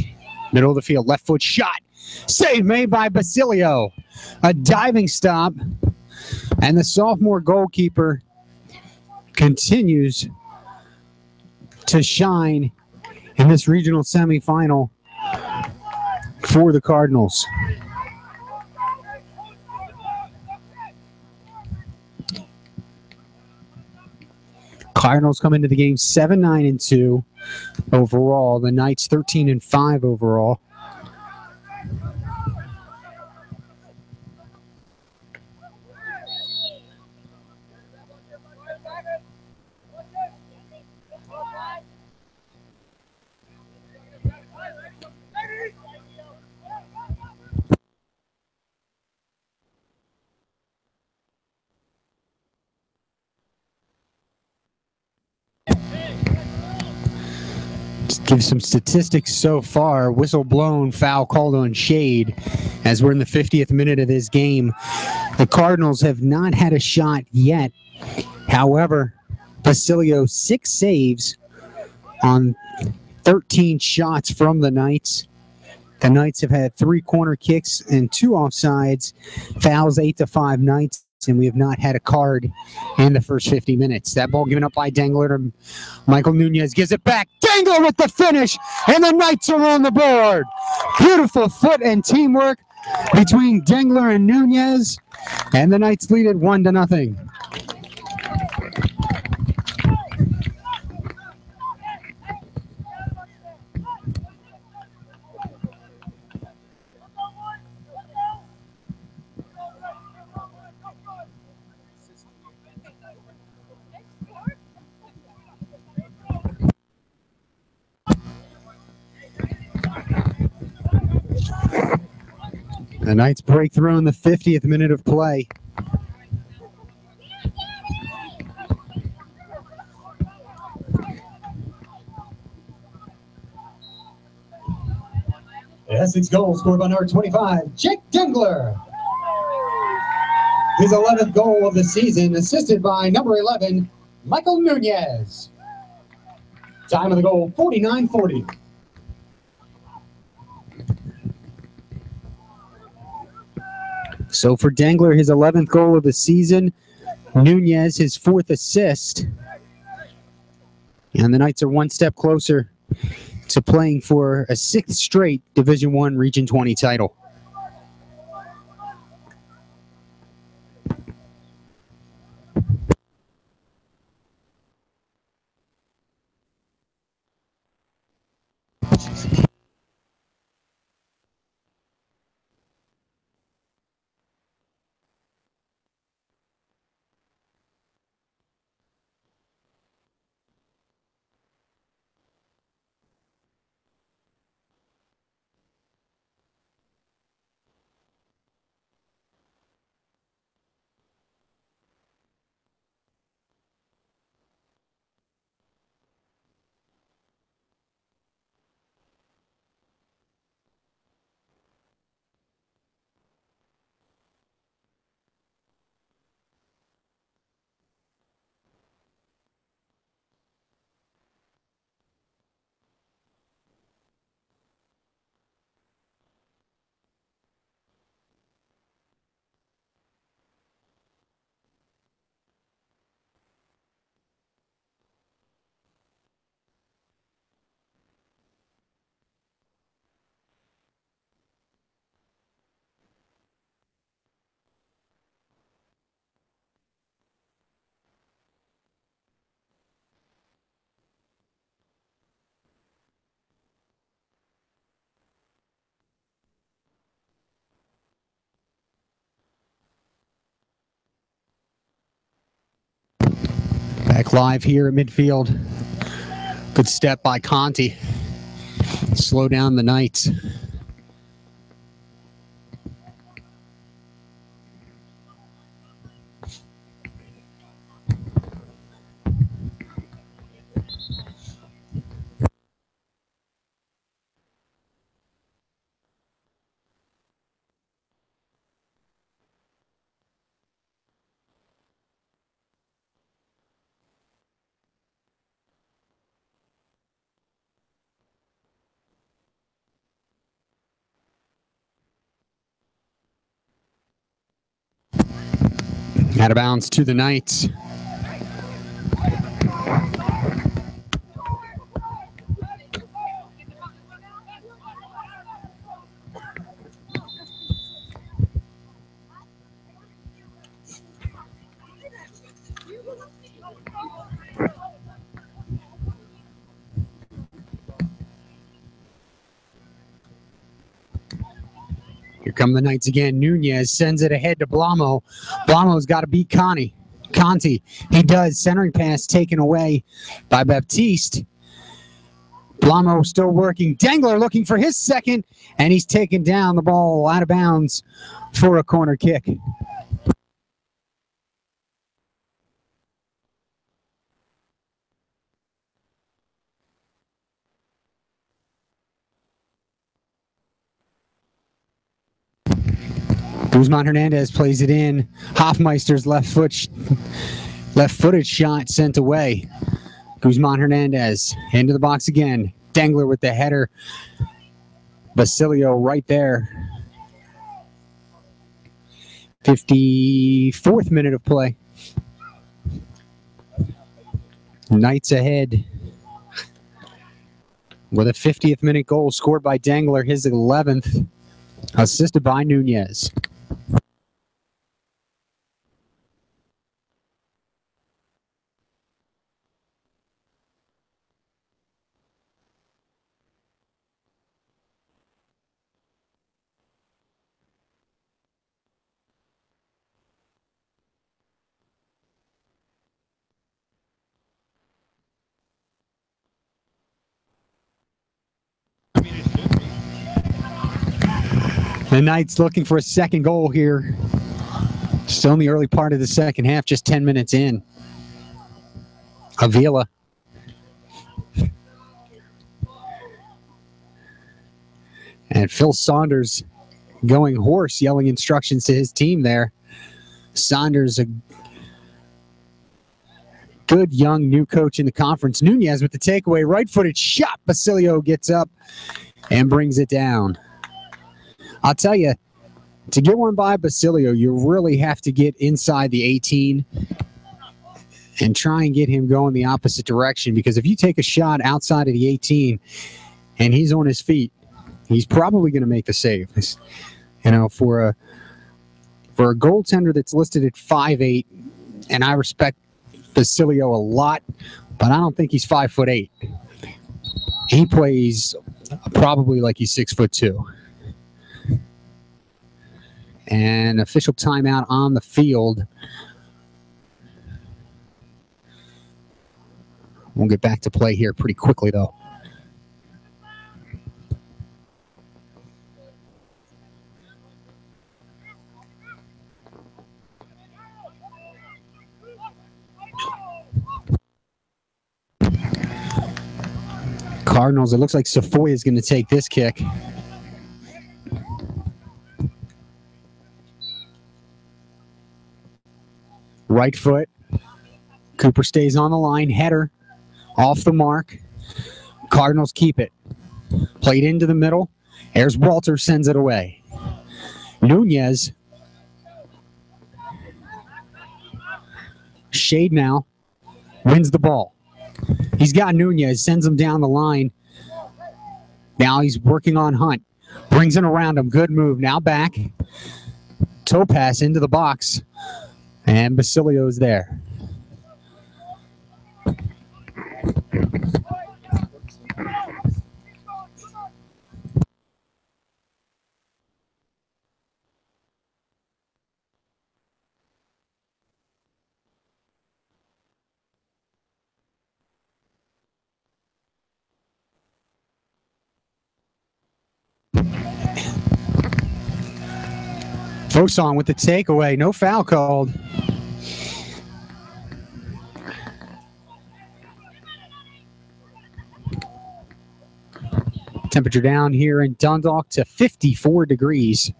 Middle of the field, left foot shot. Save made by Basilio. A diving stop. And the sophomore goalkeeper continues to shine in this regional semifinal for the Cardinals. Cardinals come into the game 7-9-2 overall. The Knights 13-5 overall. Give some statistics so far. Whistle blown, foul called on Shade as we're in the 50th minute of this game. The Cardinals have not had a shot yet. However, Basilio 6 saves on 13 shots from the Knights. The Knights have had 3 corner kicks and 2 offsides. Fouls 8-5 Knights. And we have not had a card in the first 50 minutes. That ball given up by Dengler to Michael Nunez. Gives it back. Dengler with the finish. And the Knights are on the board. Beautiful foot and teamwork between Dengler and Nunez. And the Knights lead it 1-0. The Knights break through in the 50th minute of play. The Essex goal scored by number 25, Jake Dengler. His 11th goal of the season, assisted by number 11, Michael Nunez. Time of the goal, 49:40. So for Dengler, his 11th goal of the season. Nunez, his 4th assist. And the Knights are one step closer to playing for a 6th straight Division I Region 20 title. Back live here at midfield. Good step by Conti. Slow down the Knights. Out of bounds to the Knights. Here come the Knights again. Nunez sends it ahead to Blamo. Blamo's got to beat Conti. He does. Centering pass taken away by Baptiste. Blamo still working. Dengler looking for his second, and he's taken down the ball out of bounds for a corner kick. Guzman Hernandez plays it in. Hoffmeister's left-footed shot sent away. Guzman Hernandez into the box again. Dengler with the header. Basilio right there. 54th minute of play. Knights ahead with a 50th minute goal scored by Dengler, his 11th, assisted by Nunez. The Knights looking for a second goal here. Still in the early part of the second half, just 10 minutes in. Avila. And Phil Saunders going hoarse, yelling instructions to his team there. Saunders, a good young new coach in the conference. Nunez with the takeaway, right-footed shot. Basilio gets up and brings it down. I'll tell you, to get one by Basilio, you really have to get inside the 18 and try and get him going the opposite direction, because if you take a shot outside of the 18 and he's on his feet, he's probably going to make the save. You know, for a goaltender that's listed at 5'8", and I respect Basilio a lot, but I don't think he's 5'8". He plays probably like he's 6'2". And official timeout on the field. We'll get back to play here pretty quickly, though. Cardinals, it looks like Safoya is going to take this kick. Right foot. Cooper stays on the line. Header off the mark. Cardinals keep it. Played into the middle. There's Walter, sends it away. Nunez. Shade now. Wins the ball. He's got Nunez, sends him down the line. Now he's working on Hunt. Brings it around him. Good move. Now back. Toe pass into the box. And Basilio's there. Foson with the takeaway. No foul called. Temperature down here in Dundalk to 54 degrees.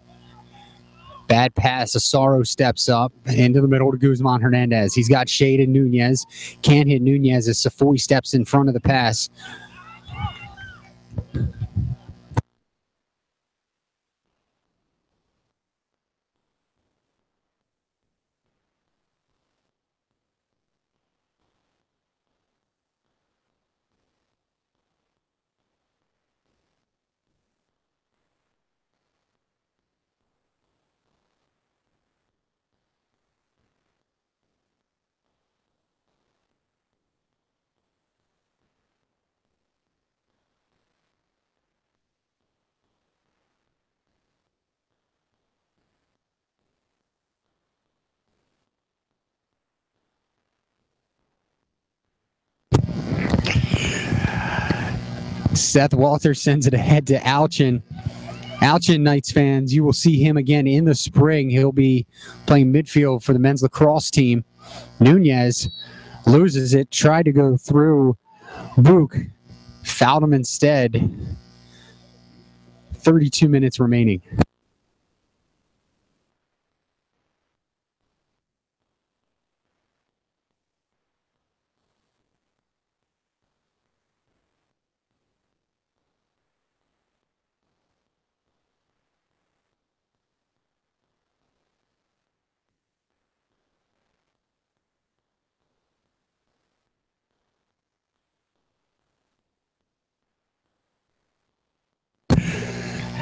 Bad pass. Asaro steps up into the middle to Guzman Hernandez. He's got Shade and Nunez. Can't hit Nunez as Safoy steps in front of the pass. Seth Walter sends it ahead to Alchin. Alchin, Knights fans, you will see him again in the spring. He'll be playing midfield for the men's lacrosse team. Nunez loses it, tried to go through Book, fouled him instead. 32 minutes remaining.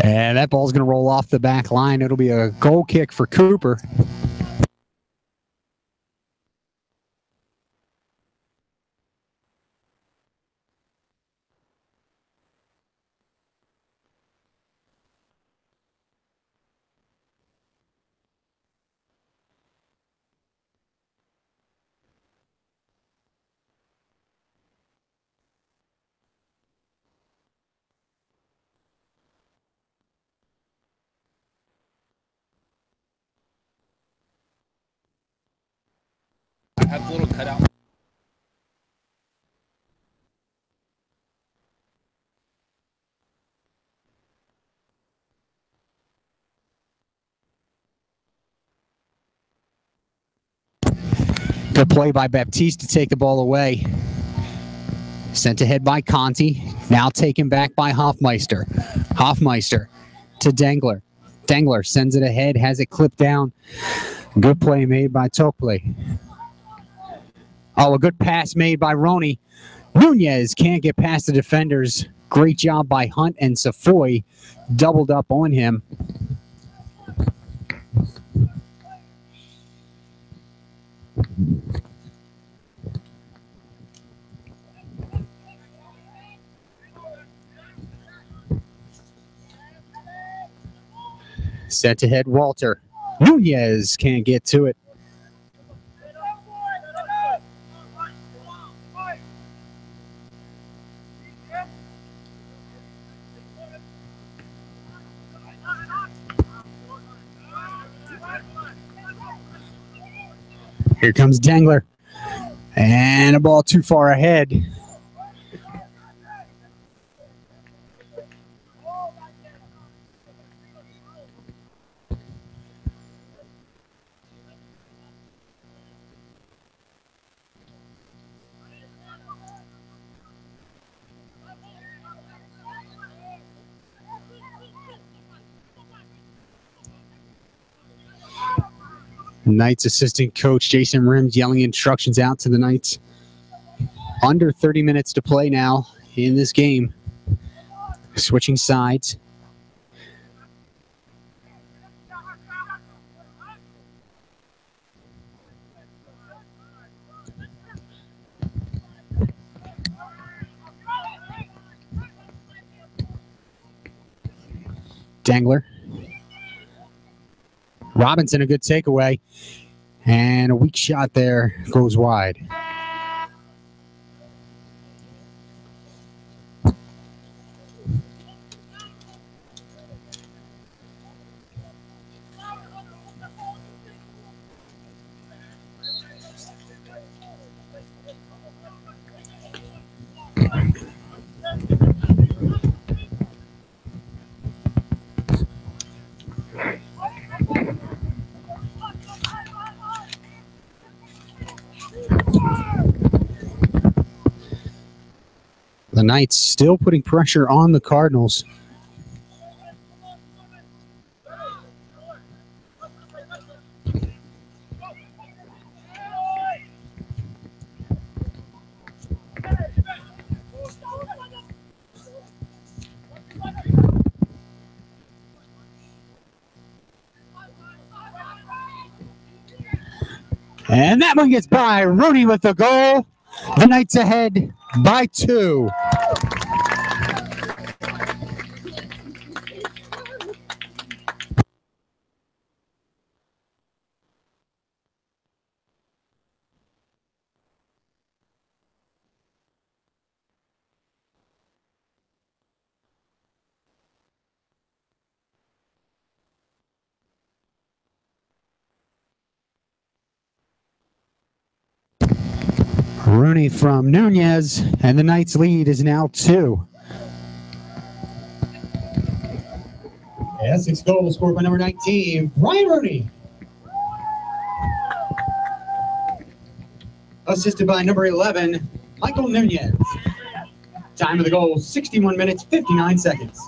And that ball's going to roll off the back line. It'll be a goal kick for Cooper. Have the little cutout. Good play by Baptiste to take the ball away. Sent ahead by Conti. Now taken back by Hoffmeister. Hoffmeister to Dengler. Dengler sends it ahead, has it clipped down. Good play made by Tople. Oh, a good pass made by Roney. Nunez can't get past the defenders. Great job by Hunt and Safoy. Doubled up on him. Set to head Walter. Nunez can't get to it. Here comes Dengler. And a ball too far ahead. Knights assistant coach Jason Rims yelling instructions out to the Knights. Under 30 minutes to play now in this game. Switching sides. Dengler. Robinson, a good takeaway. And a weak shot there goes wide. The Knights still putting pressure on the Cardinals. And that one gets by. Rooney with the goal. The Knights ahead by 2. Rooney from Nunez, and the Knights' lead is now 2. Essex goal scored by number 19, Brian Rooney. Assisted by number 11, Michael Nunez. Time of the goal, 61 minutes, 59 seconds.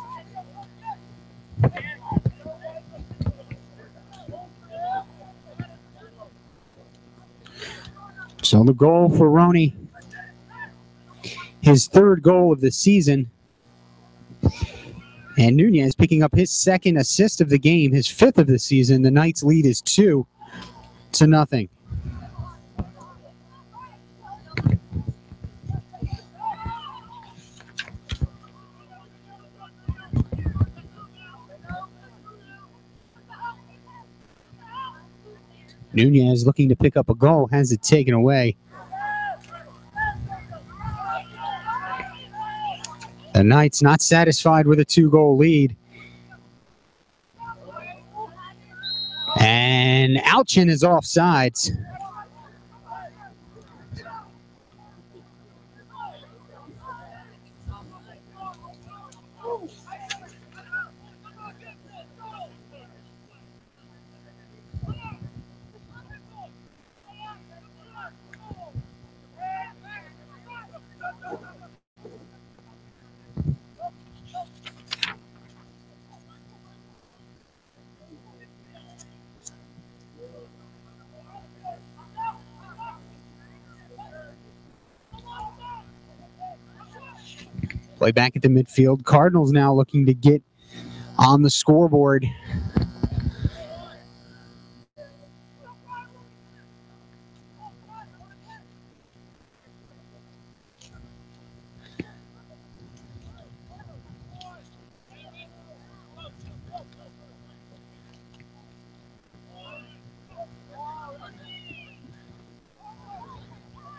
So the goal for Roney, his 3rd goal of the season. And Nunez picking up his 2nd assist of the game, his 5th of the season. The Knights' lead is 2-0. Nunez looking to pick up a goal, has it taken away. The Knights not satisfied with a 2-goal lead. And Alchin is offsides. Play back at the midfield. Cardinals now looking to get on the scoreboard.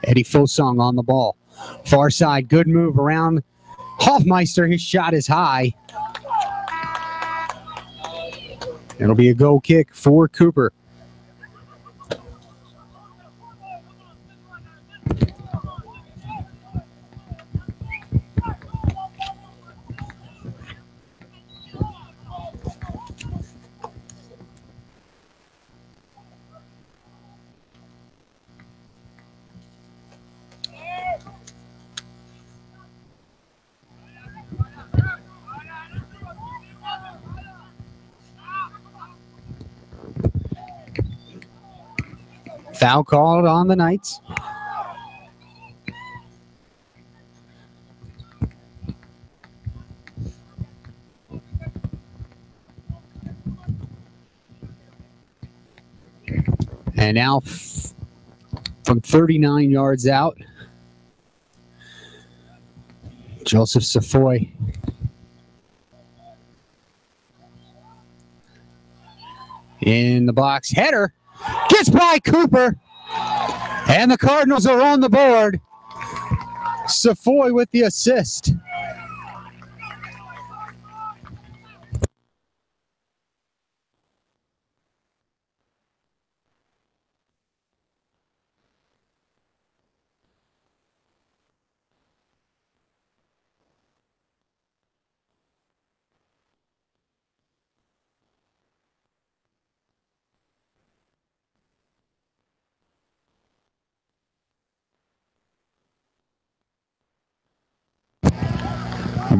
Eddie Fosong on the ball. Far side, good move around Hoffmeister. His shot is high. It'll be a goal kick for Cooper. Foul called on the Knights. And now from 39 yards out, Joseph Safoy. In the box, header. Gets by Cooper, and the Cardinals are on the board. Safoy with the assist.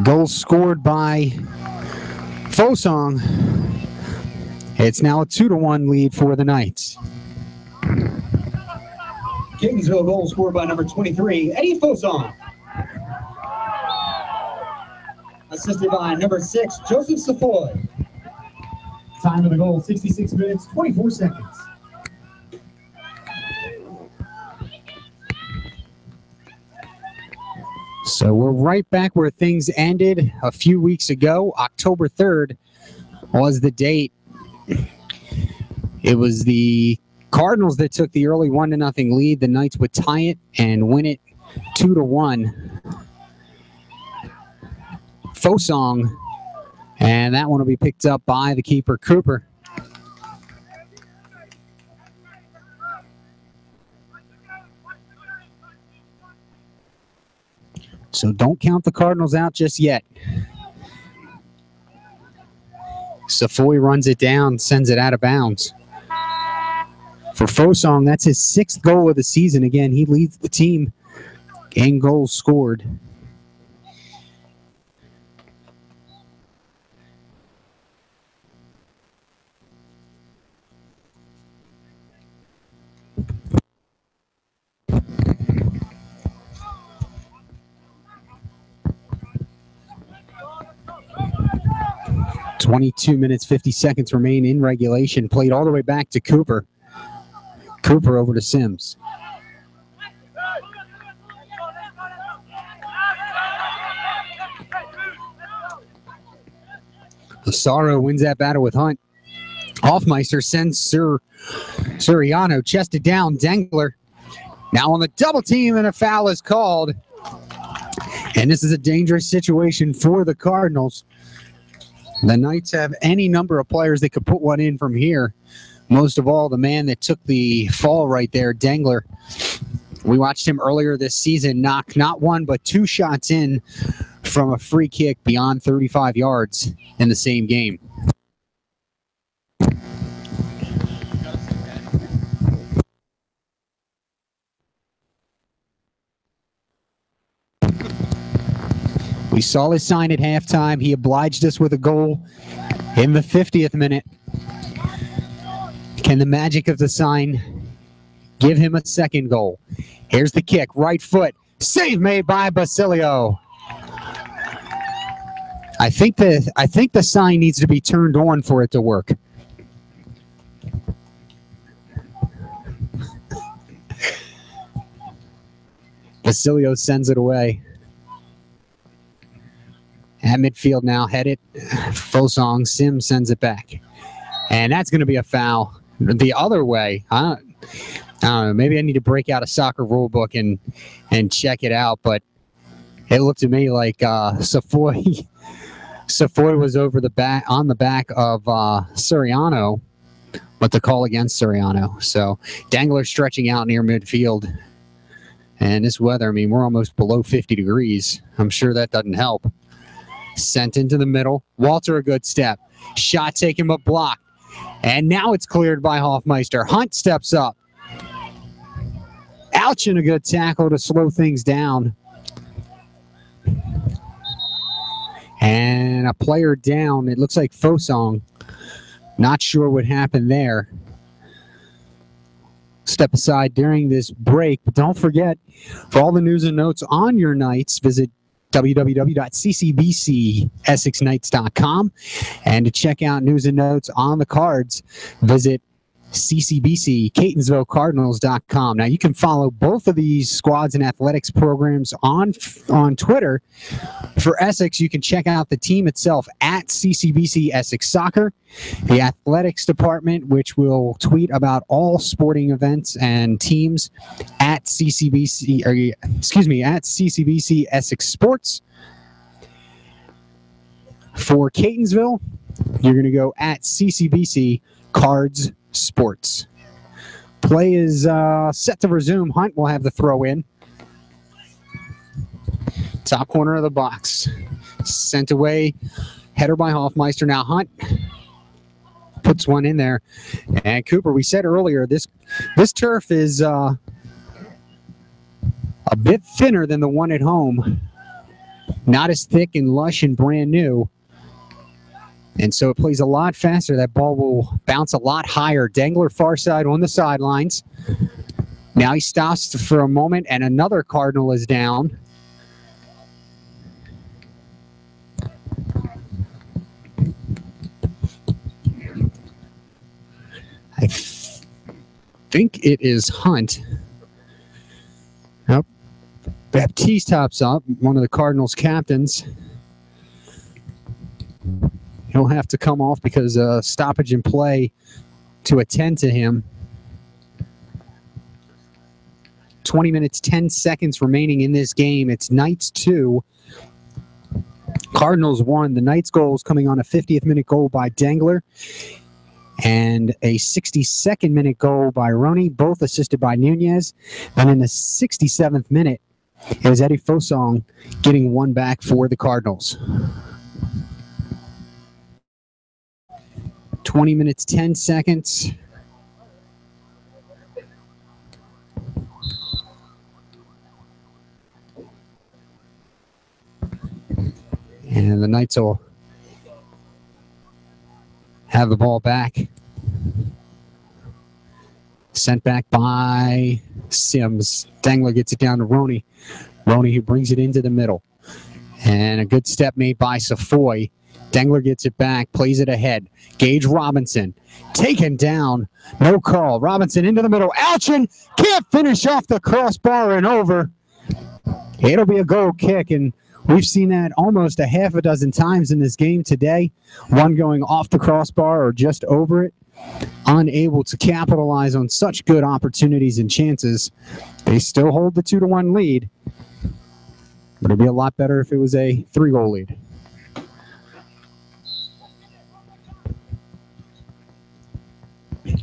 Goal scored by Fosong. It's now a 2-1 lead for the Knights. Catonsville goal scored by number 23, Eddie Fosong. Assisted by number 6, Joseph Safoy. Time of the goal, 66 minutes, 24 seconds. So we're right back where things ended a few weeks ago. October 3rd was the date. It was the Cardinals that took the early 1-0 lead. The Knights would tie it and win it 2-1. Fosong, and that one will be picked up by the keeper, Cooper. So don't count the Cardinals out just yet. Safoy runs it down, sends it out of bounds. For Fosong, that's his 6th goal of the season. Again, he leads the team in goals scored. .22 minutes, 50 seconds remain in regulation. Played all the way back to Cooper. Cooper over to Sims. Asaro wins that battle with Hunt. Hoffmeister sends Suriano chested down. Dengler now on the double team, and a foul is called. And this is a dangerous situation for the Cardinals. The Knights have any number of players that could put one in from here. Most of all, the man that took the fall right there, Dengler. We watched him earlier this season knock not one but 2 shots in from a free kick beyond 35 yards in the same game. We saw his sign at halftime. He obliged us with a goal in the 50th minute. Can the magic of the sign give him a second goal? Here's the kick, right foot. Save made by Basilio. I think the sign needs to be turned on for it to work. Basilio sends it away. At midfield now, headed. Fosong, Sim sends it back. And that's going to be a foul the other way. I don't know, maybe I need to break out a soccer rule book and check it out, but it looked to me like Safoy was over the back on the back of Suriano, but the call against Suriano. So Dangler stretching out near midfield. And this weather, I mean, we're almost below 50 degrees. I'm sure that doesn't help. Sent into the middle. Walter, a good step. Shot taken but blocked. And now it's cleared by Hoffmeister. Hunt steps up. Alchin, a good tackle to slow things down. And a player down. It looks like Fosong. Not sure what happened there. Step aside during this break. But don't forget, for all the news and notes on your nights, visit www.ccbcessexnights.com. And to check out news and notes on the cards, visit ccbccatonsvillecardinals.com. Now, you can follow both of these squads and athletics programs on Twitter. For Essex, you can check out the team itself at CCBC Essex Soccer, the athletics department, which will tweet about all sporting events and teams at CCBC Essex Sports. For Catonsville, you're going to go at CCBC Cards Sports. Play is set to resume. Hunt will have the throw in. Top corner of the box. Sent away. Header by Hoffmeister. Now Hunt puts one in there. And Cooper, we said earlier, this turf is a bit thinner than the one at home. Not as thick and lush and brand new. And so it plays a lot faster. That ball will bounce a lot higher. Dangler far side on the sidelines. Now he stops for a moment, and another Cardinal is down. I think it is Hunt. Nope. Baptiste tops up, one of the Cardinals' captains. He'll have to come off because stoppage in play to attend to him. 20 minutes, 10 seconds remaining in this game. It's Knights 2. Cardinals 1. The Knights goal is coming on a 50th minute goal by Dangler and a 62nd minute goal by Roney, both assisted by Nunez. Then in the 67th minute, it was Eddie Fosong getting one back for the Cardinals. 20 minutes, 10 seconds. And the Knights will have the ball back. Sent back by Sims. Dangler gets it down to Roney. Roney who brings it into the middle. And a good step made by Safoy. Dangler gets it back, plays it ahead. Gage Robinson taken down. No call. Robinson into the middle. Alchin can't finish off the crossbar and over. It'll be a goal kick, and we've seen that almost a half a dozen times in this game today. One going off the crossbar or just over it. Unable to capitalize on such good opportunities and chances. They still hold the 2-1 lead, but it'd be a lot better if it was a 3-goal lead.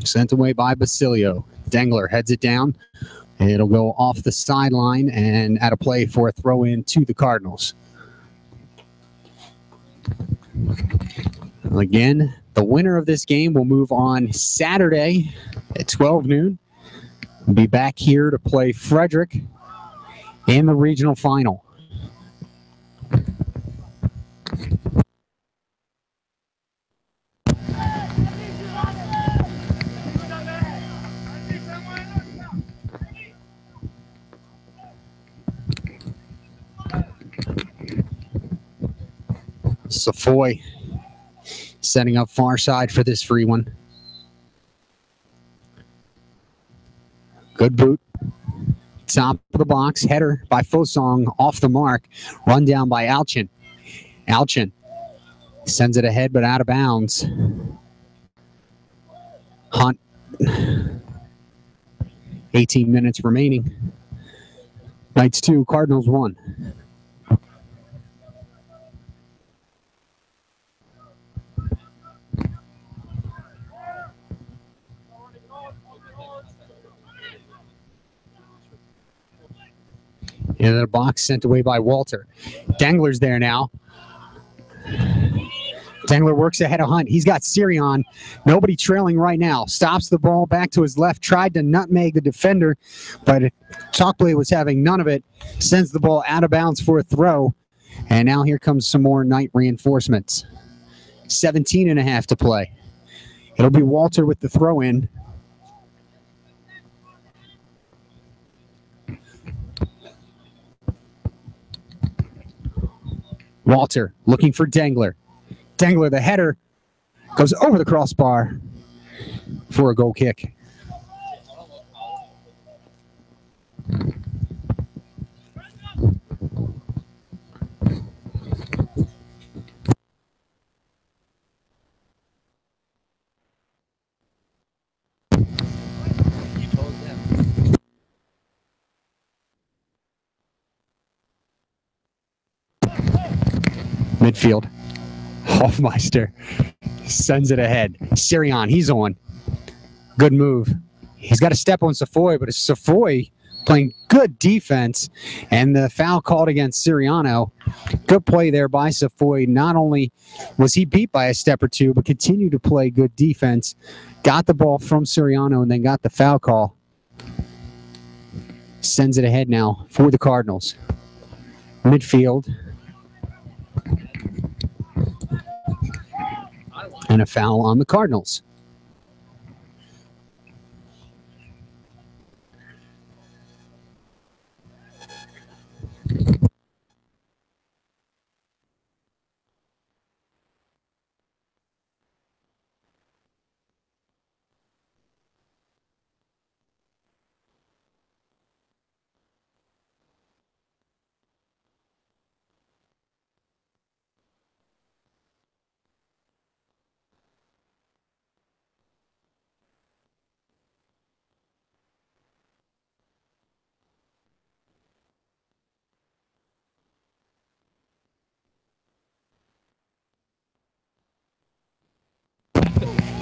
Sent away by Basilio. Dangler heads it down. It'll go off the sideline and at a play for a throw-in to the Cardinals. Again, the winner of this game will move on Saturday at 12 noon. We'll be back here to play Frederick in the regional final. Safoy setting up far side for this free one. Good boot. Top of the box. Header by Fosong off the mark. Run down by Alchin. Alchin sends it ahead but out of bounds. Hunt. 18 minutes remaining. Knights 2, Cardinals 1. Into the box, sent away by Walter. Dangler's there now. Dangler works ahead of Hunt. He's got Sirion. Nobody trailing right now. Stops the ball back to his left. Tried to nutmeg the defender, but Chalkblade was having none of it. Sends the ball out of bounds for a throw. And now here comes some more Knight reinforcements. 17 and a half to play. It'll be Walter with the throw in. Walter looking for Dangler. Dangler, the header, goes over the crossbar for a goal kick. Midfield. Hofmeister sends it ahead. Sirion, he's on. Good move. He's got a step on Safoy, but it's Safoy playing good defense, and the foul called against Siriano. Good play there by Safoy. Not only was he beat by a step or two, but continued to play good defense. Got the ball from Siriano and then got the foul call. Sends it ahead now for the Cardinals. Midfield. And a foul on the Cardinals.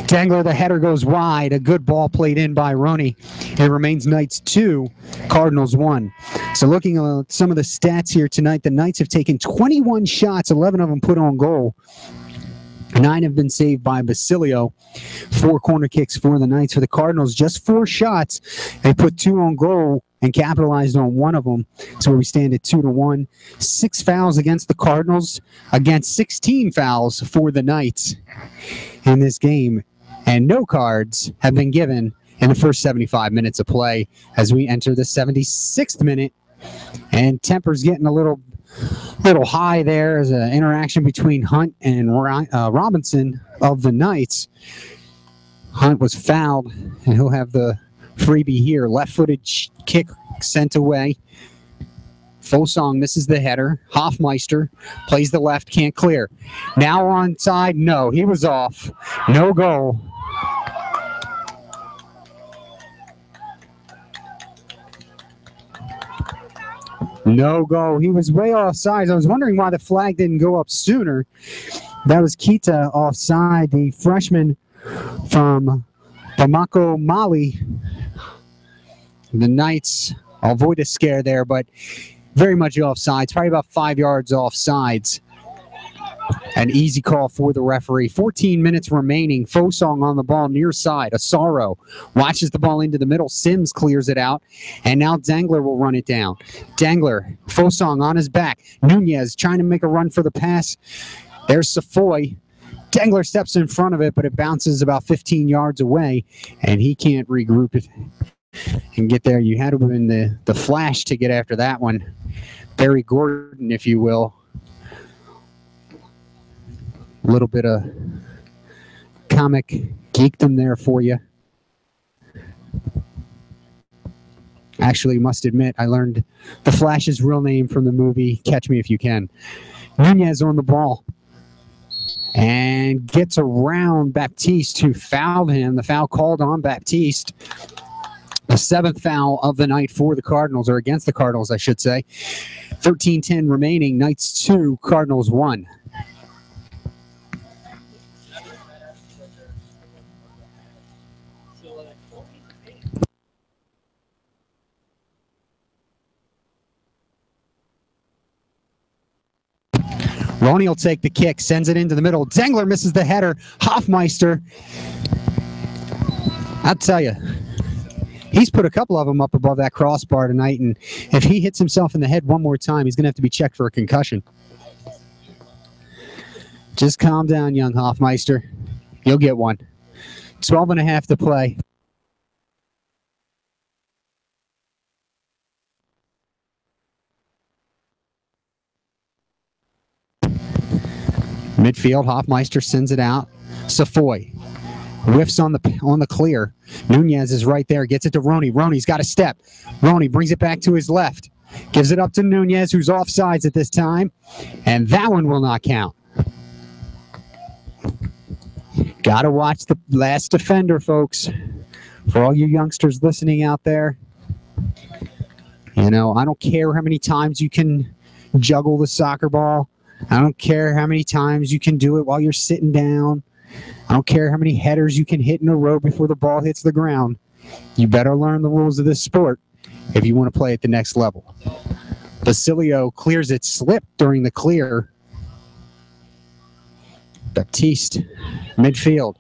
Dangler, the header goes wide. A good ball played in by Roney. It remains Knights 2, Cardinals 1. So looking at some of the stats here tonight, the Knights have taken 21 shots, 11 of them put on goal. 9 have been saved by Basilio. 4 corner kicks for the Knights. For the Cardinals, just 4 shots. They put 2 on goal and capitalized on 1 of them. So we stand at 2-1. 6 fouls against the Cardinals, against 16 fouls for the Knights in this game. And no cards have been given in the first 75 minutes of play as we enter the 76th minute. And temper's getting a little high there as an interaction between Hunt and Robinson of the Knights. Hunt was fouled, and he'll have the freebie here. Left-footed kick sent away. Fosong misses the header. Hofmeister plays the left, can't clear. Now onside, no, he was off. No goal. No goal. He was way offside. I was wondering why the flag didn't go up sooner. That was Kita offside, the freshman from Bamako, Mali. The Knights avoid a scare there, but very much offsides, probably about 5 yards offsides. An easy call for the referee. 14 minutes remaining. Fosong on the ball near side. Asaro watches the ball into the middle. Sims clears it out. And now Dangler will run it down. Dangler, Fosong on his back. Nunez trying to make a run for the pass. There's Safoy. Dangler steps in front of it, but it bounces about 15 yards away, and he can't regroup it and get there. You had to have been the flash to get after that one. Barry Gordon, if you will. A little bit of comic geekdom there for you. Actually, must admit, I learned the Flash's real name from the movie Catch Me If You Can. Nunez on the ball and gets around Baptiste, who fouled him. The foul called on Baptiste. The 7th foul of the night for the Cardinals, or against the Cardinals, I should say. 13-10 remaining. Knights 2, Cardinals 1. Roney will take the kick, sends it into the middle. Dengler misses the header. Hoffmeister, I'll tell you, he's put a couple of them up above that crossbar tonight, and if he hits himself in the head one more time, he's going to have to be checked for a concussion. Just calm down, young Hoffmeister. You'll get one. 12.5 to play. Midfield, Hoffmeister sends it out. Safoy whiffs on the clear. Nunez is right there, gets it to Roney. Roney's got a step. Roney brings it back to his left. Gives it up to Nunez, who's offsides at this time. And that one will not count. Got to watch the last defender, folks. For all you youngsters listening out there, you know, I don't care how many times you can juggle the soccer ball. I don't care how many times you can do it while you're sitting down. I don't care how many headers you can hit in a row before the ball hits the ground. You better learn the rules of this sport if you want to play at the next level. Basilio clears it, slipped during the clear. Baptiste, midfield.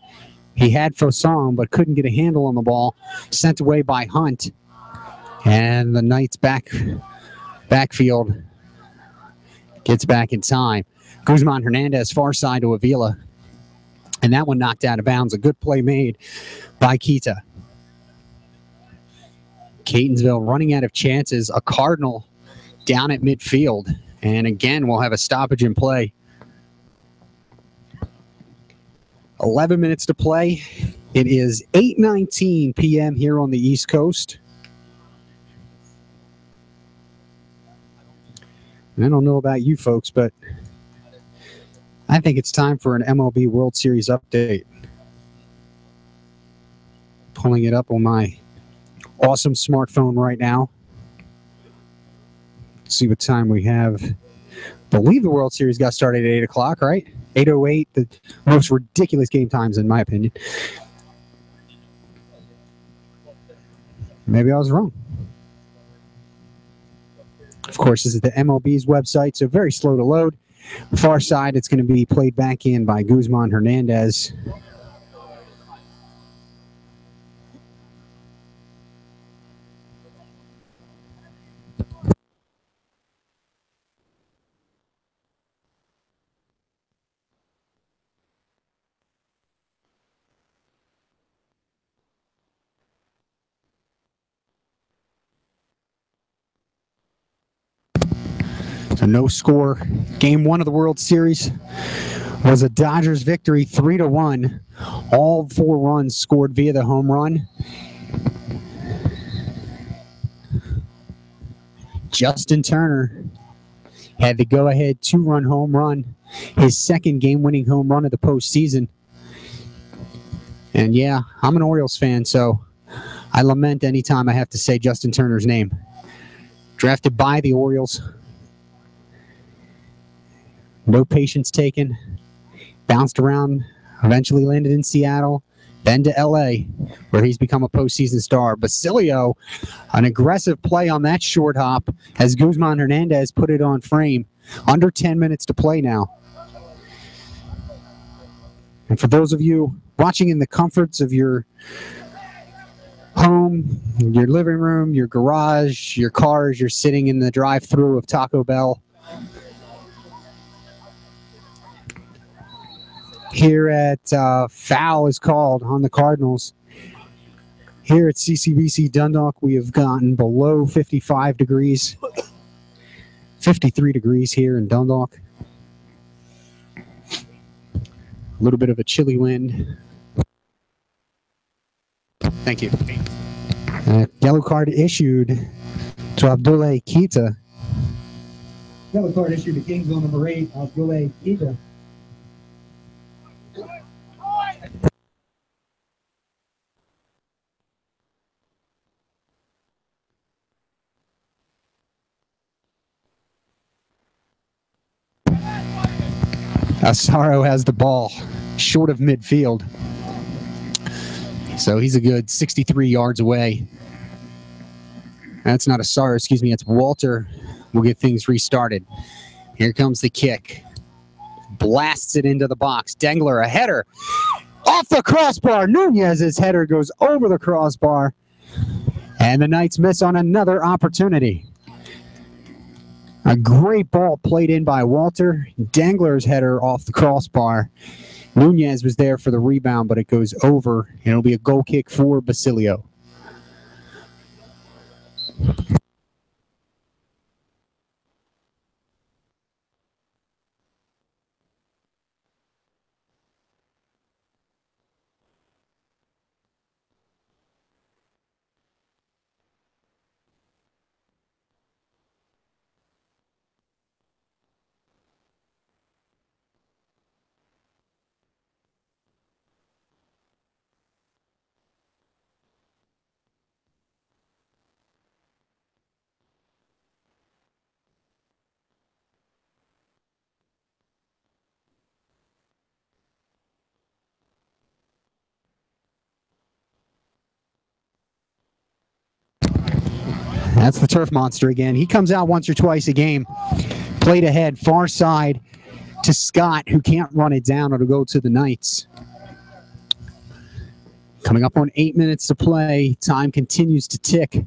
He had Fossong, but couldn't get a handle on the ball. Sent away by Hunt. And the Knights backfield gets back in time. Guzman Hernandez far side to Avila. And that one knocked out of bounds. A good play made by Kita. Catonsville running out of chances. A Cardinal down at midfield. And again, we'll have a stoppage in play. 11 minutes to play. It is 8:19 p.m. here on the East Coast. I don't know about you folks, but I think it's time for an MLB World Series update. Pulling it up on my awesome smartphone right now. Let's see what time we have. I believe the World Series got started at 8 o'clock, right? 8:08, the most ridiculous game times in my opinion. Maybe I was wrong. Of course, this is the MLB's website, so very slow to load. Far side, it's going to be played back in by Guzman Hernandez. So no score. Game 1 of the World Series was a Dodgers victory, 3-1. All 4 runs scored via the home run. Justin Turner had the go-ahead 2-run home run, his second game-winning home run of the postseason. And yeah, I'm an Orioles fan, so I lament any time I have to say Justin Turner's name. Drafted by the Orioles. No patience taken. Bounced around, eventually landed in Seattle, then to LA, where he's become a postseason star. Basilio, an aggressive play on that short hop as Guzman Hernandez put it on frame. Under 10 minutes to play now. And for those of you watching in the comforts of your home, your living room, your garage, your cars, you're sitting in the drive-thru of Taco Bell, here at foul is called on the Cardinals. Here at CCBC Dundalk, we have gotten below 55 degrees. 53 degrees here in Dundalk. little bit of a chilly wind. Thank you. Yellow card issued to Abdullah Keita. Yellow card issued to Kingsville number 8, Abdullah Keita. Asaro has the ball short of midfield. So he's a good 63 yards away. That's not Asaro, excuse me, it's Walter. We'll get things restarted. Here comes the kick. Blasts it into the box. Dengler, a header. Off the crossbar. Nunez's header goes over the crossbar. And the Knights miss on another opportunity. A great ball played in by Walter. Dengler's header off the crossbar. Nunez was there for the rebound, but it goes over. And it'll be a goal kick for Basilio. That's the turf monster again. He comes out once or twice a game. Played ahead, far side to Scott, who can't run it down. It'll go to the Knights. Coming up on 8 minutes to play. Time continues to tick.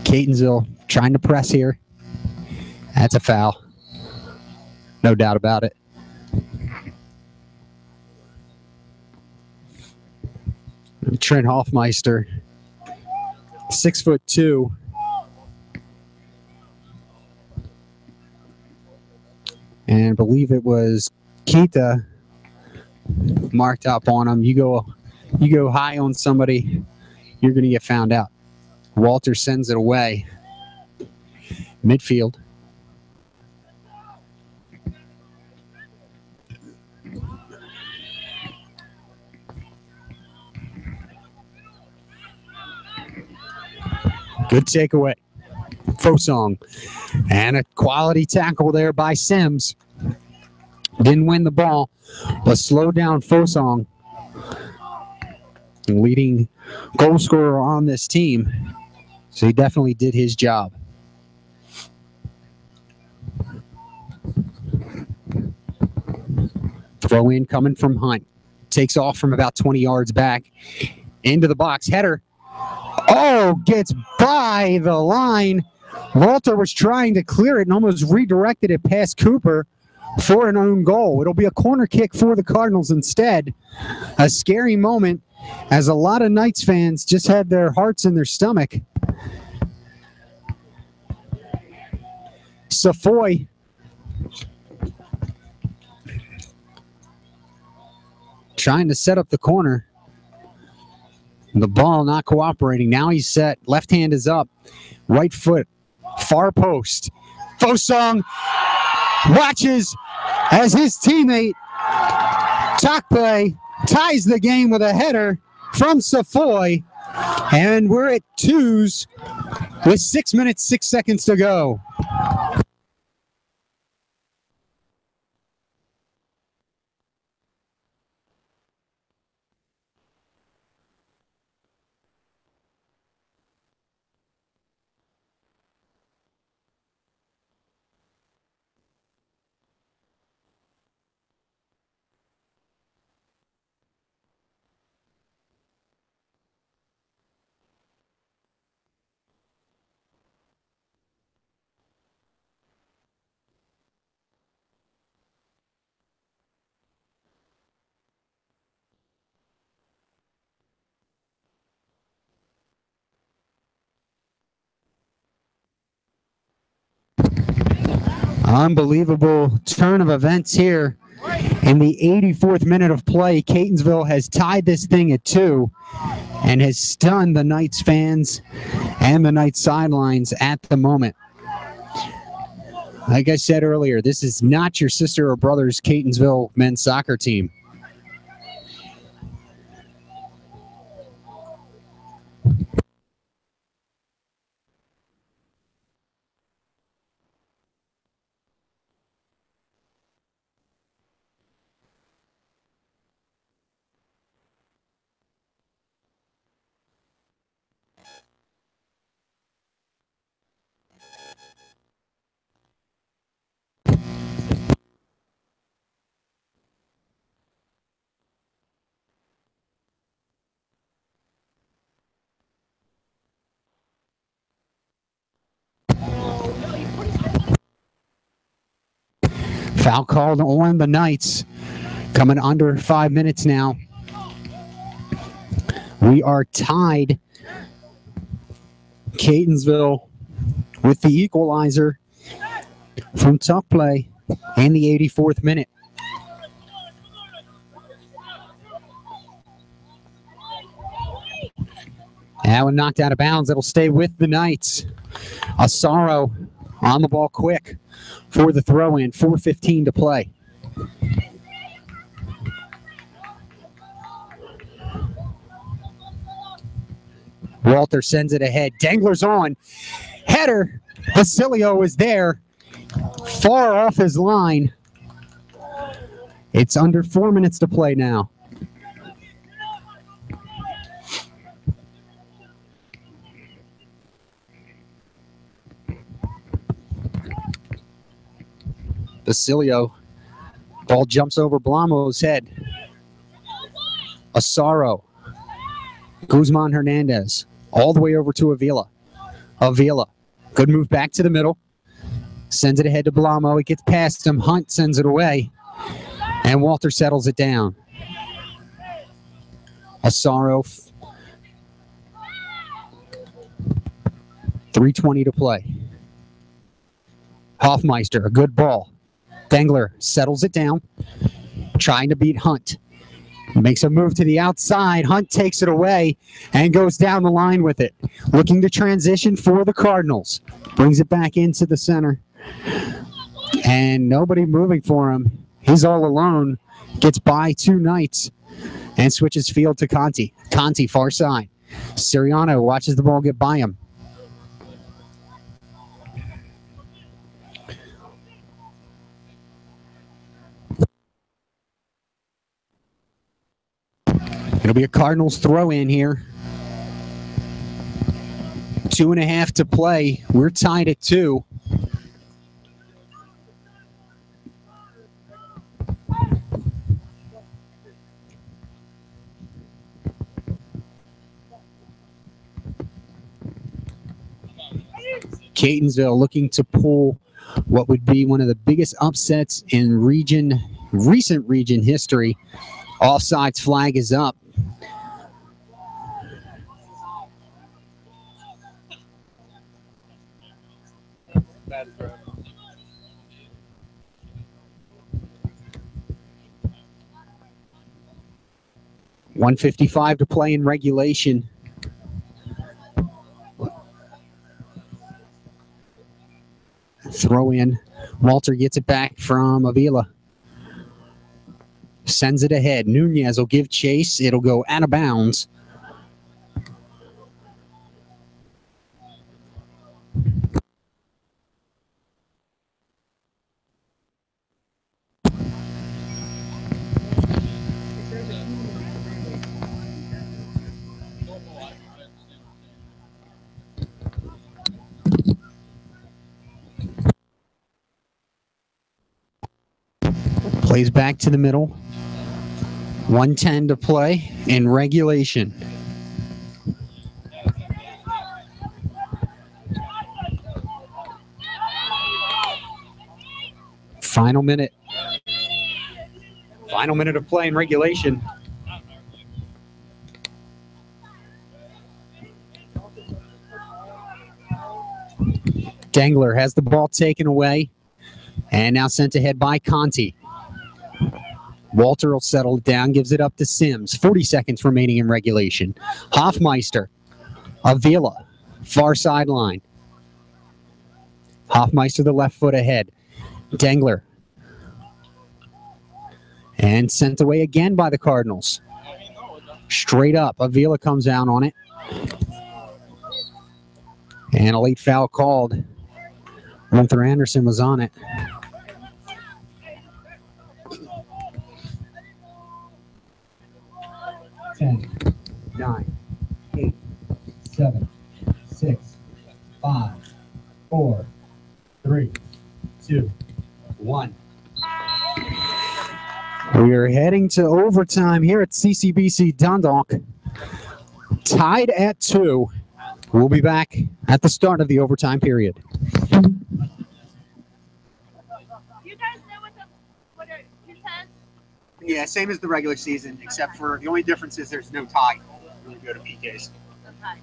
Catonsville trying to press here. That's a foul. No doubt about it. Trent Hoffmeister, 6'2". And I believe it was Keita marked up on him. You go high on somebody, you're going to get found out. Walter sends it away. Midfield. Good takeaway. Fosong. And a quality tackle there by Sims. Didn't win the ball, but slowed down Fosong. Leading goal scorer on this team. So he definitely did his job. Throw in coming from Hunt. Takes off from about 20 yards back. Into the box. Header. Oh, gets by the line. Walter was trying to clear it and almost redirected it past Cooper for an own goal. It'll be a corner kick for the Cardinals instead. A scary moment as a lot of Knights fans just had their hearts in their stomach. Safoy trying to set up the corner. The ball not cooperating. Now he's set. Left hand is up. Right foot. Far post. Fosong watches as his teammate Takpe ties the game with a header from Safoy. And we're at 2s with 6 minutes, 6 seconds to go. Unbelievable turn of events here. In the 84th minute of play, Catonsville has tied this thing at 2 and has stunned the Knights fans and the Knights sidelines at the moment. Like I said earlier, this is not your sister or brother's Catonsville men's soccer team. Foul called on the Knights. Coming under 5 minutes now. We are tied. Catonsville with the equalizer from tough play in the 84th minute. That one knocked out of bounds. It'll stay with the Knights. Asaro on the ball quick for the throw-in. 4:15 to play. Walter sends it ahead. Dangler's on. Header. Basilio is there. Far off his line. It's under 4 minutes to play now. Basilio. Ball jumps over Blamo's head. Asaro. Guzman Hernandez. All the way over to Avila. Avila. Good move back to the middle. Sends it ahead to Blamo. It gets past him. Hunt sends it away. And Walter settles it down. Asaro. 3:20 to play. Hoffmeister, a good ball. Dangler settles it down. Trying to beat Hunt. Makes a move to the outside. Hunt takes it away and goes down the line with it. Looking to transition for the Cardinals. Brings it back into the center. And nobody moving for him. He's all alone. Gets by 2 Knights and switches field to Conti. Conti, far side. Siriano watches the ball get by him. It'll be a Cardinals throw in here. 2.5 to play. We're tied at 2. Catonsville looking to pull what would be one of the biggest upsets in recent region history. Offsides flag is up. .155 to play in regulation. Throw in. Walter gets it back from Avila. Sends it ahead. Nunez will give chase. It'll go out of bounds. Plays back to the middle. 1:10 to play in regulation. Final minute. Final minute of play in regulation. Dangler has the ball taken away. And now sent ahead by Conti. Walter will settle it down, gives it up to Sims. 40 seconds remaining in regulation. Hoffmeister. Avila. Far sideline. Hoffmeister the left foot ahead. Dengler. And sent away again by the Cardinals. Straight up. Avila comes down on it. And a late foul called. Gunther Anderson was on it. Ten, 9, 8, 7, 6, 5, 4, 3, 2, 1. We are heading to overtime here at CCBC Dundalk. Tied at 2. We'll be back at the start of the overtime period. Do you guys know what are 210? Yeah, same as the regular season, except for the only difference is there's no tie when we go to PKs. Okay.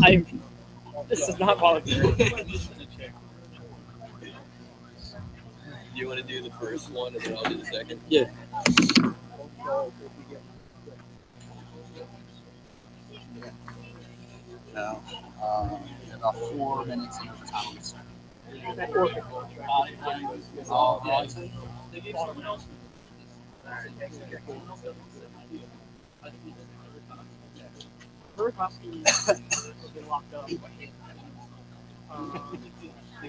Thank you. This is not voluntary. Do you want to do the first one and then I'll do the second? Yeah. No, about 4 minutes in overtime.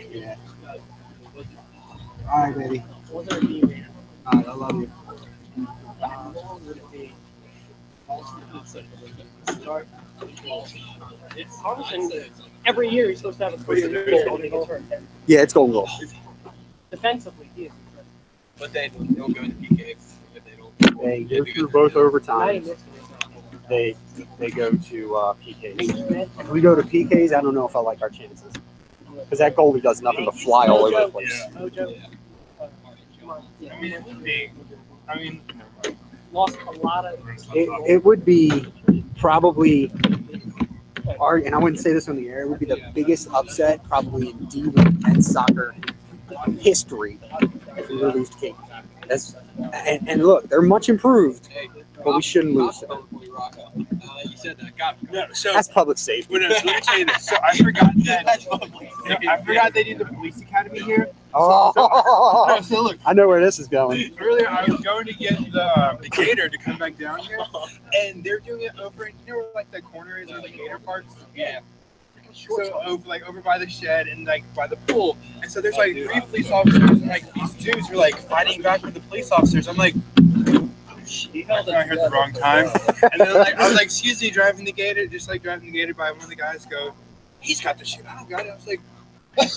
Yeah. All right, baby. All right, I love you. It's every year he's supposed to have a career goal. Yeah, it's going goal. Defensively, he is. But they don't go into PK if they don't. They go through both Not overtimes. even this They go to PKs. If we go to PKs, I don't know if I like our chances. Because that goalie does nothing but fly all over the place. Mojo. I mean, Lost a lot of. It would be probably, and I wouldn't say this on the air, it would be the biggest upset probably in D-League men's soccer history if we were to lose to King. And look, they're much improved, but we shouldn't lose them. You said that. Got me. no, so That's public safety. let me tell you this. So I forgot that I forgot they did the police academy here. Oh, No, so look, I know where this is going. earlier I was going to get the gator to come back down here, and they're doing it over in, you know where like the corner is where the gator parks. Yeah. So over by the shed and like by the pool, and so there's like 3 police officers, and like these dudes were like fighting back with the police officers. I'm like, oh shit, I heard the wrong time. And then like I was like, excuse me, driving the gator, just like driving the gator by. One of the guys go, he's got the shit. I don't got it. I was like, and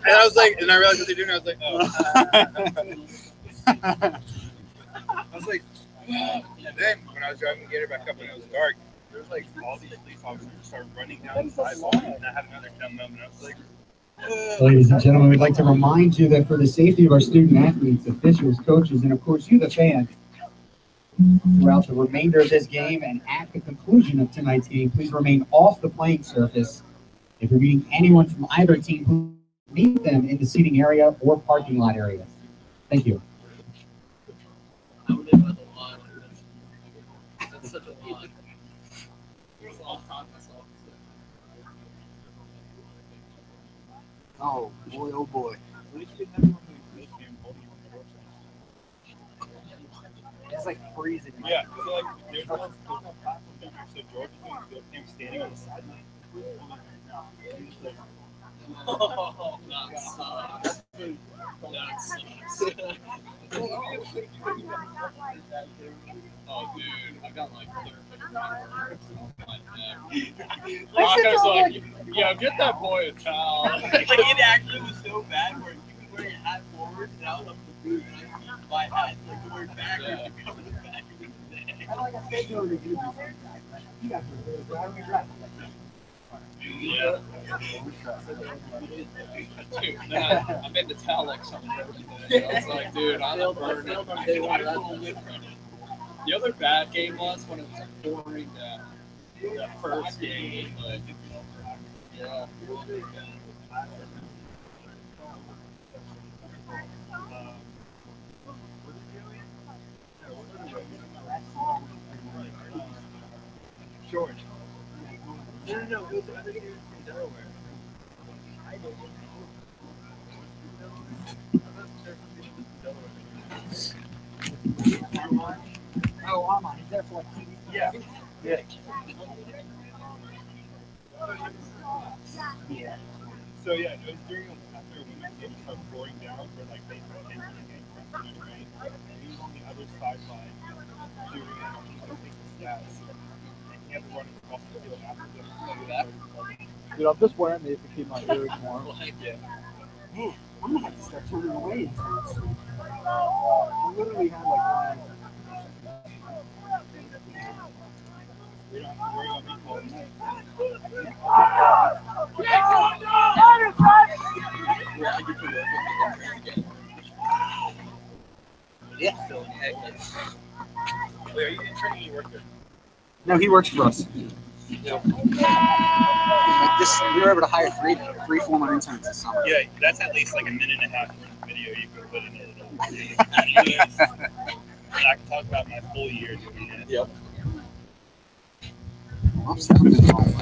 I was like, and I realized what they're doing. I was like, oh. I was like, and then when I was driving the gator back up and it was dark, there was like all these police officers started running down the sidewalk, and I had another dumb moment. I was like, Ladies and gentlemen, we'd like to remind you that for the safety of our student athletes, officials, coaches, and of course you, the fan, throughout the remainder of this game and at the conclusion of tonight's game, please remain off the playing surface. If you're meeting anyone from either team, meet them in the seating area or parking lot area. Thank you. I would live by the lot. That's such a lot. Oh boy, oh boy. It's like freezing. yeah. So like, there's no platform down here. So George was him standing on the sideline. Oh, that sucks. That sucks. Oh, dude, I got like 30 minutes on my neck. Rocco's like, yo, get that boy a towel. Like, it actually was so bad where he was wearing a hat forward and I was up the boot and I keep my hat like to wear backwards to cover the back of his neck. Yeah. Dude, man, I've been to tell like something today. I was like, dude, I'm burning. The other bad game was when it was pouring that first game, but yeah. George. No, it was other games from Delaware. Oh, Armand, he's there for like 2 weeks. Yeah. Yeah. Yeah. So yeah, it was during after when the game started pouring down for like they started entering the game for rain. He was on the other sideline doing the stats. And he had to run across the field after the Dude, I'm just wearing these to keep my ears warm. yeah. I'm gonna have to start turning away. I literally had like We don't have to worry about me calling. Yeah. Wait, are you interning? You work there? No, he works for us. Yeah. We were able to hire three former interns this summer. Yeah, that's at least like a minute and a half video you could put in it. I can talk about my full year doing it. Yep. I'm still gonna be home.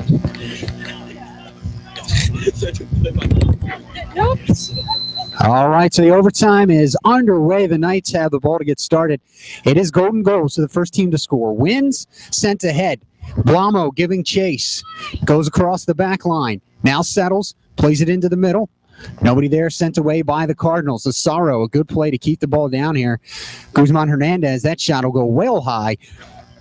All right, so the overtime is underway. The Knights have the ball to get started. It is golden goal, so the first team to score wins. Sent ahead. Blamo giving chase. Goes across the back line. Now settles. Plays it into the middle. Nobody there, sent away by the Cardinals. Asaro, a good play to keep the ball down here. Guzman Hernandez, that shot will go well high.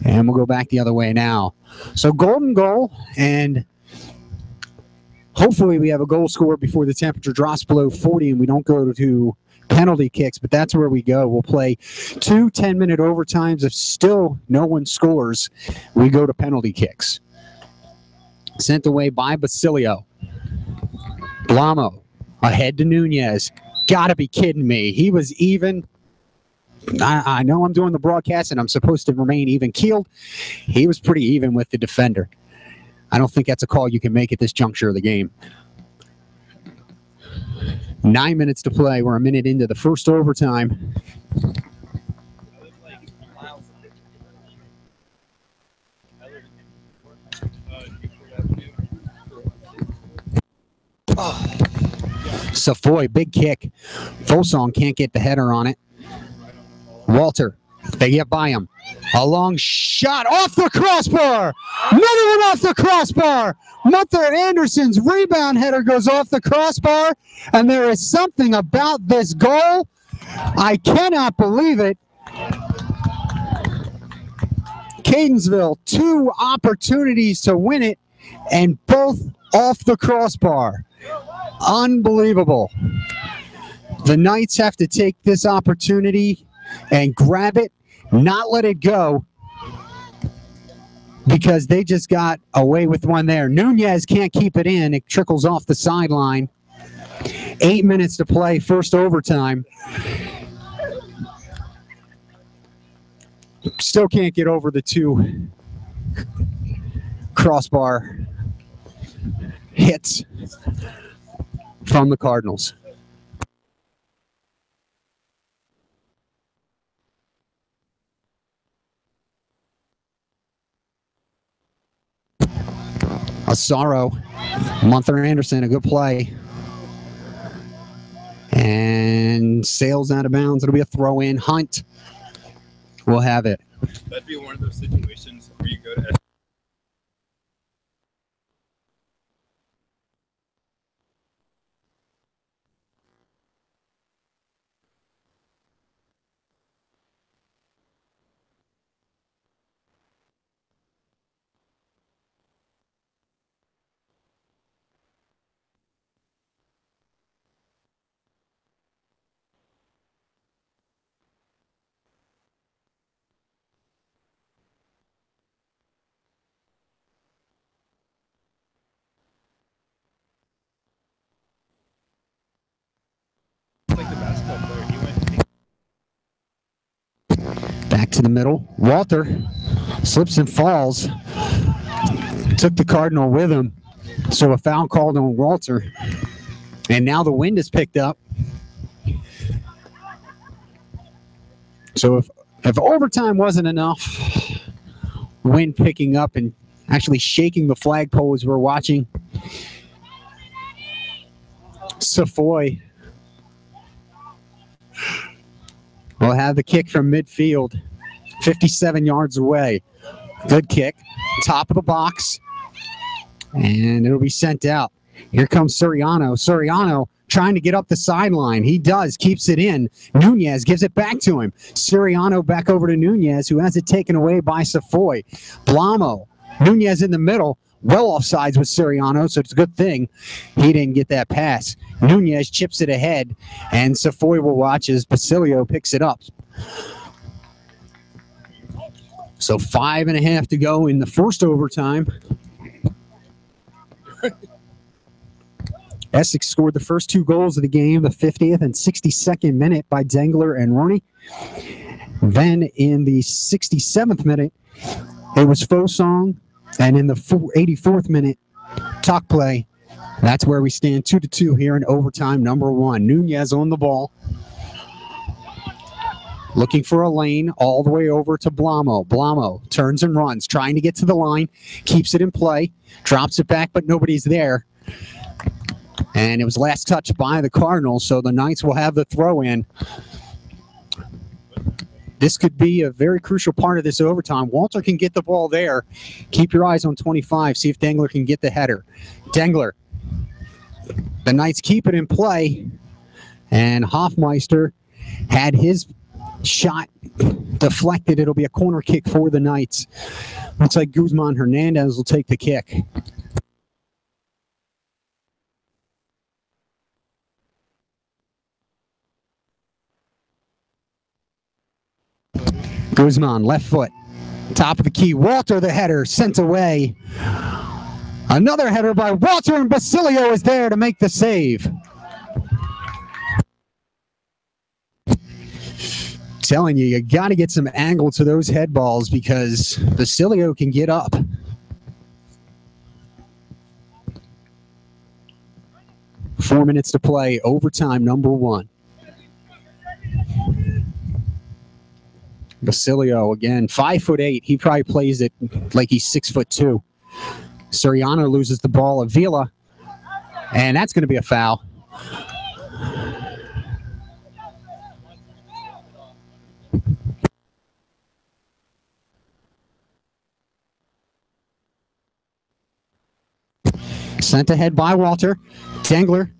And we'll go back the other way now. So golden goal, and hopefully we have a goal scored before the temperature drops below 40 and we don't go to penalty kicks, but that's where we go. We'll play 2 10-minute overtimes. If still no one scores, we go to penalty kicks. Sent away by Basilio. Blamo ahead to Nunez. Gotta be kidding me. He was even. I know I'm doing the broadcast and I'm supposed to remain even keeled. He was pretty even with the defender. I don't think that's a call you can make at this juncture of the game. 9 minutes to play. We're a minute into the first overtime. Safoy, big kick. Folsong can't get the header on it. Walter, they get by him. A long shot off the crossbar. Another one off the crossbar. Munther Anderson's rebound header goes off the crossbar, and there is something about this goal. I cannot believe it. Catonsville, 2 opportunities to win it, and both off the crossbar. Unbelievable. The Knights have to take this opportunity and grab it, not let it go, because they just got away with one there. Nunez can't keep it in. It trickles off the sideline. 8 minutes to play, first overtime. Still can't get over the 2 crossbar hits from the Cardinals. Asaro, Munther Anderson, a good play. And sails out of bounds. It'll be a throw in. Hunt will have it. That'd be one of those situations where you go to Back to the middle. Walter slips and falls. Took the Cardinal with him. So a foul called on Walter. And now the wind is picked up. So if overtime wasn't enough, wind picking up and actually shaking the flagpole as we're watching. Safoy will have the kick from midfield, 57 yards away. Good kick, top of the box, and it'll be sent out. Here comes Suriano. Suriano trying to get up the sideline. He does, keeps it in. Nunez gives it back to him. Suriano back over to Nunez, who has it taken away by Safoy. Blamo, Nunez in the middle, well offsides with Suriano, so it's a good thing he didn't get that pass. Nunez chips it ahead, and Safoy will watch as Basilio picks it up. So 5.5 to go in the first overtime. Essex scored the first 2 goals of the game, the 50th and 62nd minute by Dengler and Roney. Then in the 67th minute, it was Fosong, and in the 84th minute, talk play. That's where we stand 2-2 here in overtime number 1. Nunez on the ball. Looking for a lane all the way over to Blamo. Blamo turns and runs, trying to get to the line, keeps it in play, drops it back, but nobody's there. And it was last touched by the Cardinals, so the Knights will have the throw in. This could be a very crucial part of this overtime. Walter can get the ball there. Keep your eyes on 25. See if Dengler can get the header. Dengler. The Knights keep it in play. And Hoffmeister had his shot deflected. It'll be a corner kick for the Knights. Looks like Guzman Hernandez will take the kick. Guzman, left foot, top of the key. Walter, the header, sent away. Another header by Walter, and Basilio is there to make the save. Telling you, you got to get some angle to those head balls because Basilio can get up. Four minutes to play, overtime number 1. Basilio, again, 5'8". He probably plays it like he's 6'2". Suriano loses the ball. Avila, and that's going to be a foul. Sent ahead by Walter. Dengler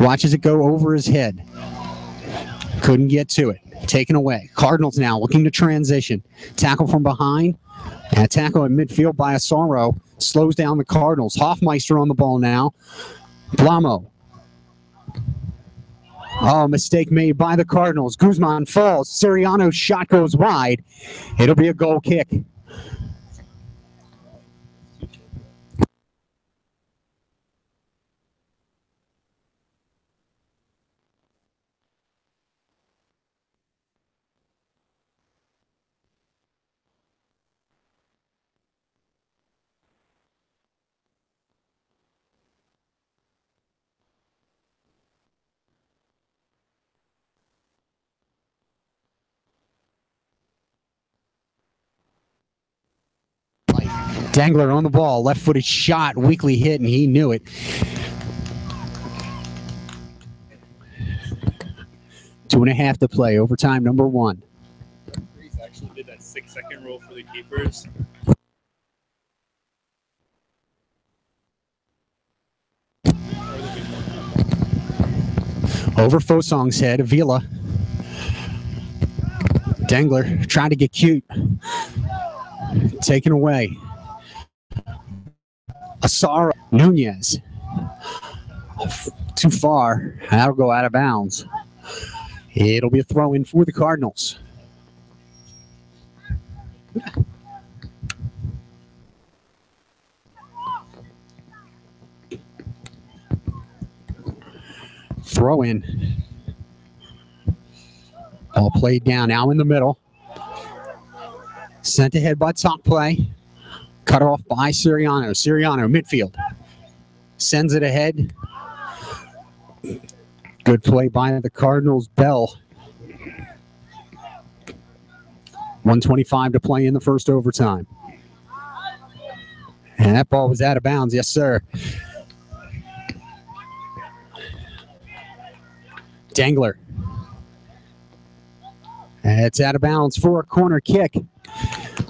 watches it go over his head. Couldn't get to it. Taken away. Cardinals now looking to transition. Tackle from behind. And a tackle in midfield by Asaro. Slows down the Cardinals. Hoffmeister on the ball now. Blamo. Oh, mistake made by the Cardinals. Guzman falls. Suriano's shot goes wide. It'll be a goal kick. Dengler on the ball, left-footed shot, weakly hit, and he knew it. Two and a half to play, overtime number 1. Reese actually did that 6-second rule for the keepers. Over Fosong's head, Avila. Dengler trying to get cute. Taken away. Asara, Nunez. Too far. That'll go out of bounds. It'll be a throw in for the Cardinals. Throw in. Ball played down now in the middle. Sent ahead by Talk Play. Cut off by Siriano. Siriano, midfield. Sends it ahead. Good play by the Cardinals. Bell. 1:25 to play in the first overtime. And that ball was out of bounds. Yes, sir. Dangler. And it's out of bounds for a corner kick.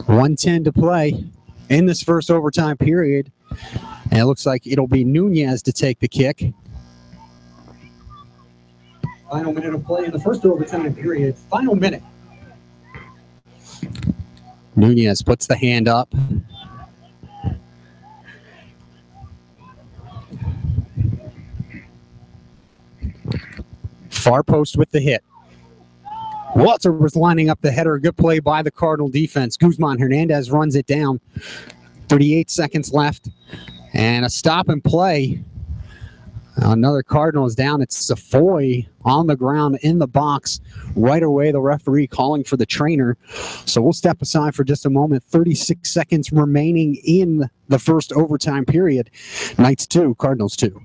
1:10 to play in this first overtime period. And it looks like it'll be Nunez to take the kick. Final minute of play in the first overtime period. Final minute. Nunez puts the hand up. Far post with the hit. Walter was lining up the header. Good play by the Cardinal defense. Guzman Hernandez runs it down. 38 seconds left. And a stop and play. Another Cardinal is down. It's Safoy on the ground in the box. Right away, the referee calling for the trainer. So we'll step aside for just a moment. 36 seconds remaining in the first overtime period. Knights 2, Cardinals 2.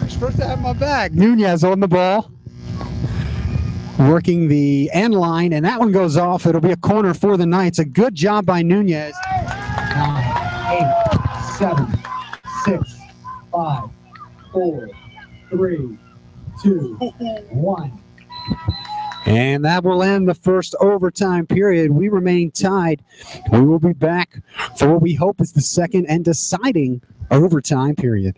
You're supposed to have my bag. Nunez on the ball. Working the end line, and that one goes off. It'll be a corner for the Knights. A good job by Nunez. 9, 8, 7, 6, 5, 4, 3, 2, 1. And that will end the first overtime period. We remain tied. We will be back for what we hope is the second and deciding overtime period.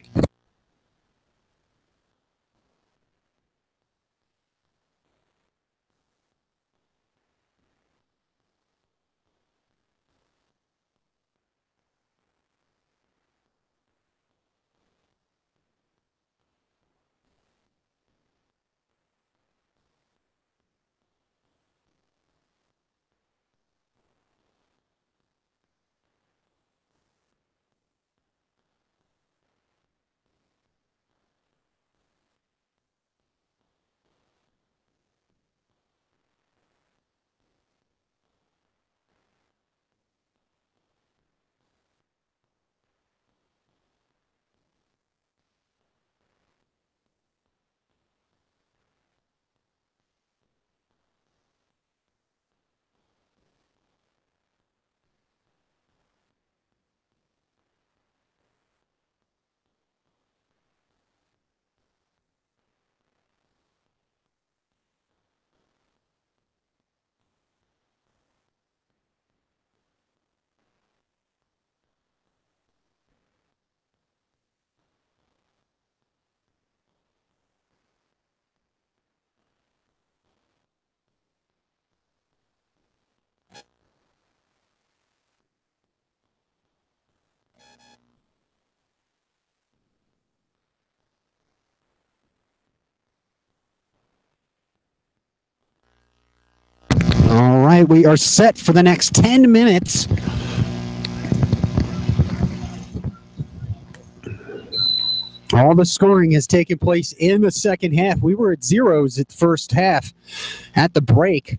All right, we are set for the next 10 minutes. All the scoring has taken place in the second half. We were at zeros at the first half at the break.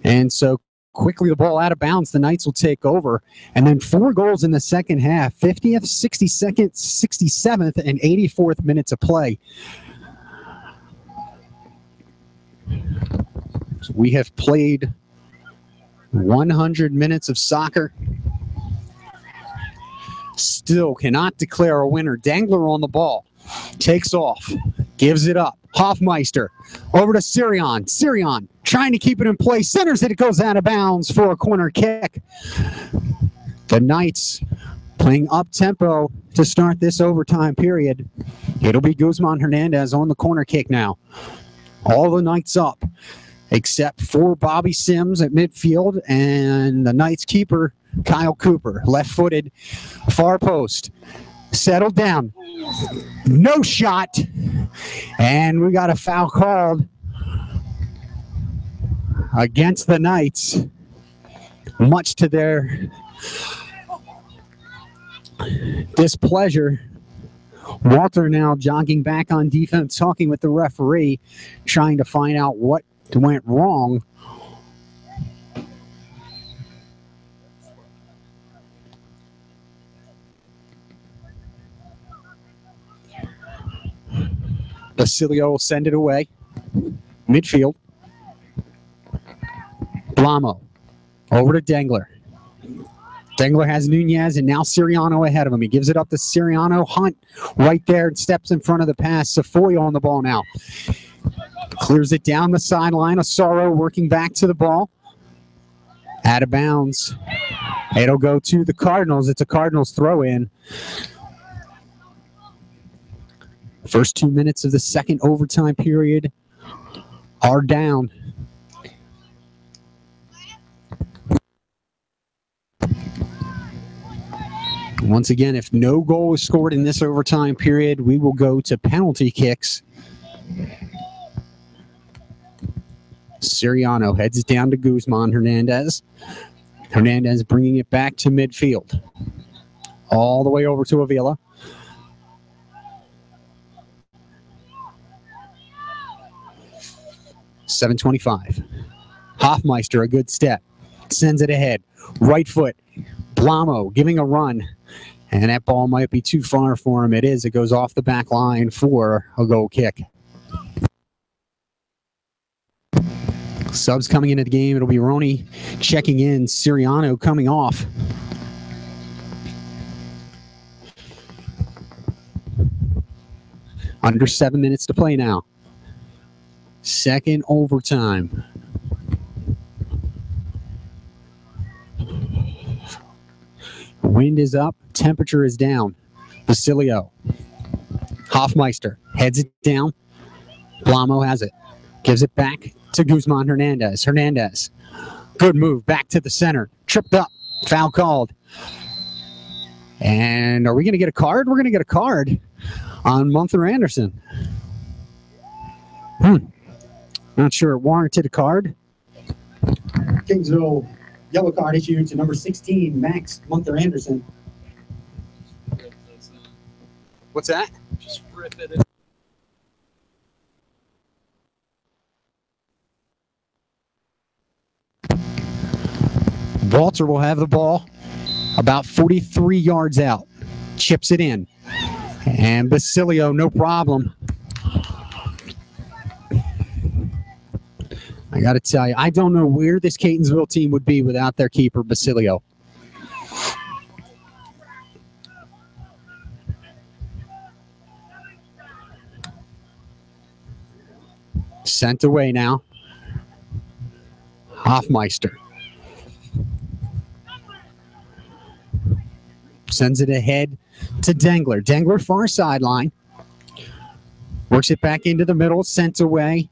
And so quickly the ball out of bounds, the Knights will take over. And then 4 goals in the second half, 50th, 62nd, 67th, and 84th minutes of play. So we have played 100 minutes of soccer. Still cannot declare a winner. Dangler on the ball. Takes off. Gives it up. Hoffmeister over to Sirion. Sirion trying to keep it in place. Centers it. It goes out of bounds for a corner kick. The Knights playing up-tempo to start this overtime period. It'll be Guzman Hernandez on the corner kick now. All the Knights up except for Bobby Sims at midfield and the Knights keeper, Kyle Cooper, left-footed, far post. Settled down. No shot. And we got a foul called against the Knights, much to their displeasure. Walter now jogging back on defense, talking with the referee, trying to find out what went wrong. Basilio will send it away. Midfield. Blamo. Over to Dangler. Dangler has Nunez and now Siriano ahead of him. He gives it up to Siriano. Hunt right there and steps in front of the pass. Safoya on the ball now. Clears it down the sideline. Asaro working back to the ball. Out of bounds. It'll go to the Cardinals. It's a Cardinals throw in. First 2 minutes of the second overtime period are down. Once again, if no goal is scored in this overtime period, we will go to penalty kicks. Siriano heads it down to Guzman Hernandez. Hernandez bringing it back to midfield. All the way over to Avila. .725. Hoffmeister, a good step. Sends it ahead. Right foot. Blamo giving a run. And that ball might be too far for him. It is. It goes off the back line for a goal kick. Subs coming into the game. It'll be Roney checking in. Siriano coming off. Under 7 minutes to play now. Second overtime. Wind is up. Temperature is down. Basilio. Hoffmeister heads it down. Blamo has it. Gives it back to Guzman Hernandez. Hernandez. Good move. Back to the center. Tripped up. Foul called. And are we going to get a card? We're going to get a card on Munther Anderson. Not sure it warranted a card. Kingsville, yellow card issued to number 16, Max Munther Anderson. What's that? Just rip it in. Walter will have the ball about 43 yards out. Chips it in. And Basilio, no problem. I got to tell you, I don't know where this Catonsville team would be without their keeper, Basilio. Sent away now. Hoffmeister. Sends it ahead to Dangler. Dangler far sideline. Works it back into the middle. Sent away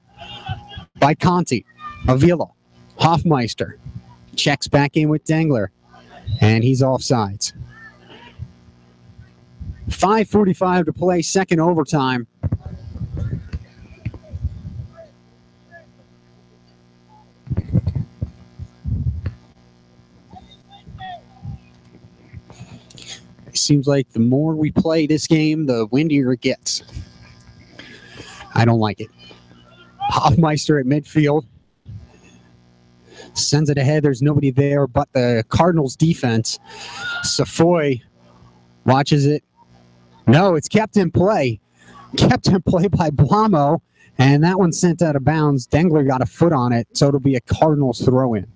by Conti. Avila. Hoffmeister. Checks back in with Dangler. And he's offsides. 5:45 to play, second overtime. Seems like the more we play this game, the windier it gets. I don't like it. Hoffmeister at midfield. Sends it ahead. There's nobody there but the Cardinals defense. Safoy watches it. No, it's kept in play. Kept in play by Blamo. And that one sent out of bounds. Dengler got a foot on it, so it'll be a Cardinals throw-in.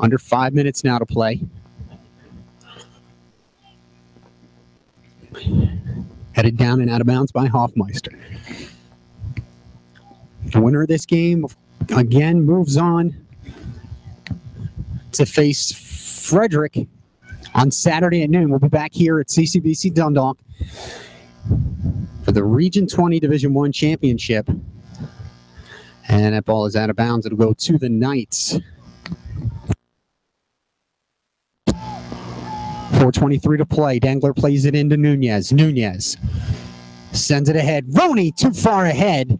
Under 5 minutes now to play. Headed down and out of bounds by Hoffmeister. The winner of this game, again, moves on to face Frederick on Saturday at noon. We'll be back here at CCBC Dundalk for the Region 20 Division I Championship. And that ball is out of bounds. It'll go to the Knights. 4:23 to play. Dengler plays it into Nunez. Nunez sends it ahead. Roney too far ahead.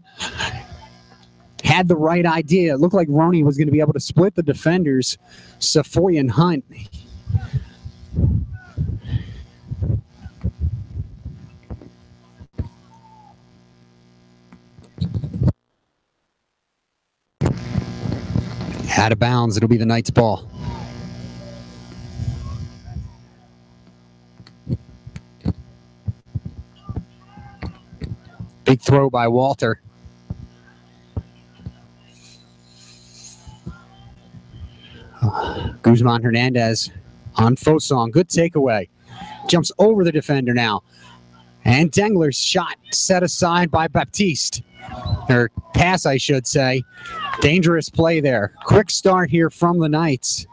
Had the right idea. It looked like Roney was going to be able to split the defenders. Safoy and Hunt. Out of bounds. It'll be the Knights' ball. Big throw by Walter. Guzman Hernandez on Fosong. Good takeaway. Jumps over the defender now. And Dengler's shot set aside by Baptiste. Or pass, I should say. Dangerous play there. Quick start here from the Knights.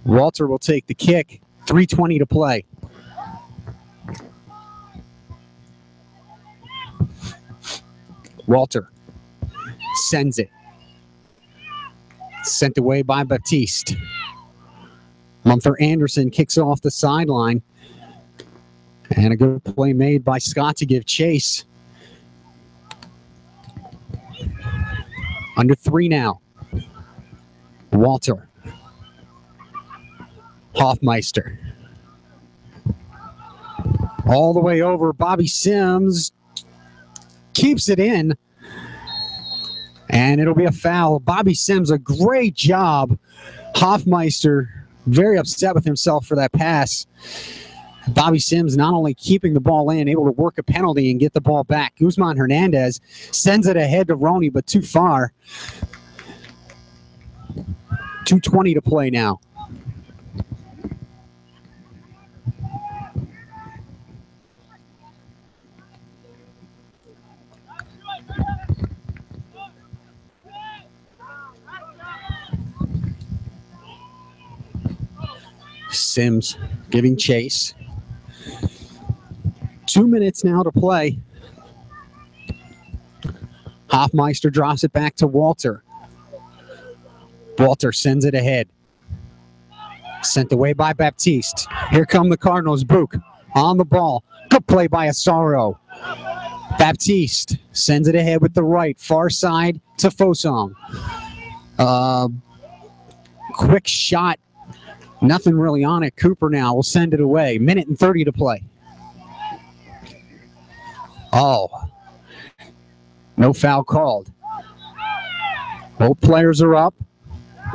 Walter will take the kick. 3:20 to play. Walter sends it. Sent away by Baptiste. Mumford Anderson kicks off the sideline. And a good play made by Scott to give chase. Under 3 now. Walter. Hoffmeister. All the way over. Bobby Sims keeps it in. And it'll be a foul. Bobby Sims, a great job. Hoffmeister, very upset with himself for that pass. Bobby Sims not only keeping the ball in, able to work a penalty and get the ball back. Guzman Hernandez sends it ahead to Roney, but too far. 2:20 to play now. Sims giving chase. 2 minutes now to play. Hoffmeister drops it back to Walter. Walter sends it ahead. Sent away by Baptiste. Here come the Cardinals. Book on the ball. Good play by Asaro. Baptiste sends it ahead with the right. Far side to Fosong. Quick shot. Nothing really on it. Cooper now will send it away. 1:30 to play. Oh. No foul called. Both players are up.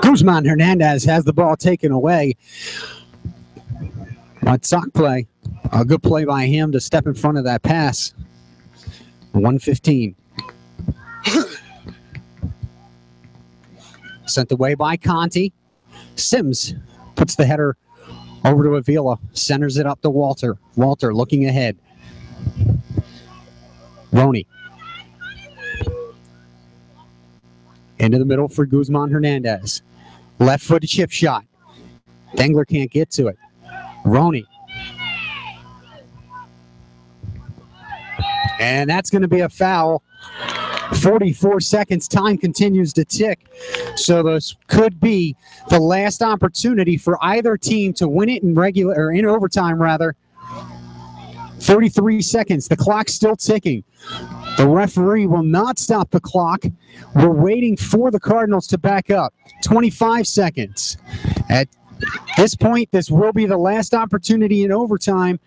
Guzman Hernandez has the ball taken away. But sock play. A good play by him to step in front of that pass. 1:15. Sent away by Conti. Sims puts the header over to Avila. Centers it up to Walter. Walter looking ahead. Roney. Into the middle for Guzman Hernandez. Left-footed chip shot. Dengler can't get to it. Roney. And that's going to be a foul. 44 seconds. Time continues to tick. So this could be the last opportunity for either team to win it in regular or in overtime rather. 33 seconds. The clock's still ticking. The referee will not stop the clock. We're waiting for the Cardinals to back up. 25 seconds. At this point, this will be the last opportunity in overtime.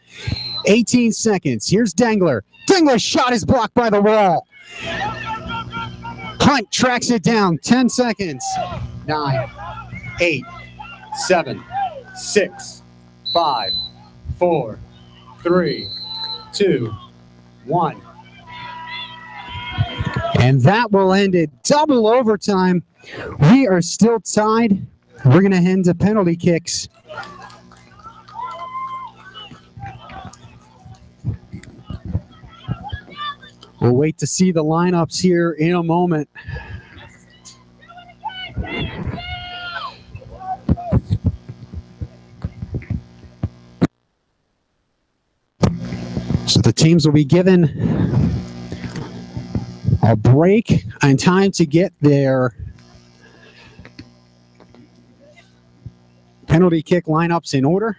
18 seconds. Here's Dangler. Dangler's shot is blocked by the wall. Hunt tracks it down. 10 seconds. 9, 8, 7, 6, 5, 4, 3, 2, 1. And that will end it. Double overtime. We are still tied. We're going to head to penalty kicks. We'll wait to see the lineups here in a moment. So the teams will be given a break and time to get their penalty kick lineups in order.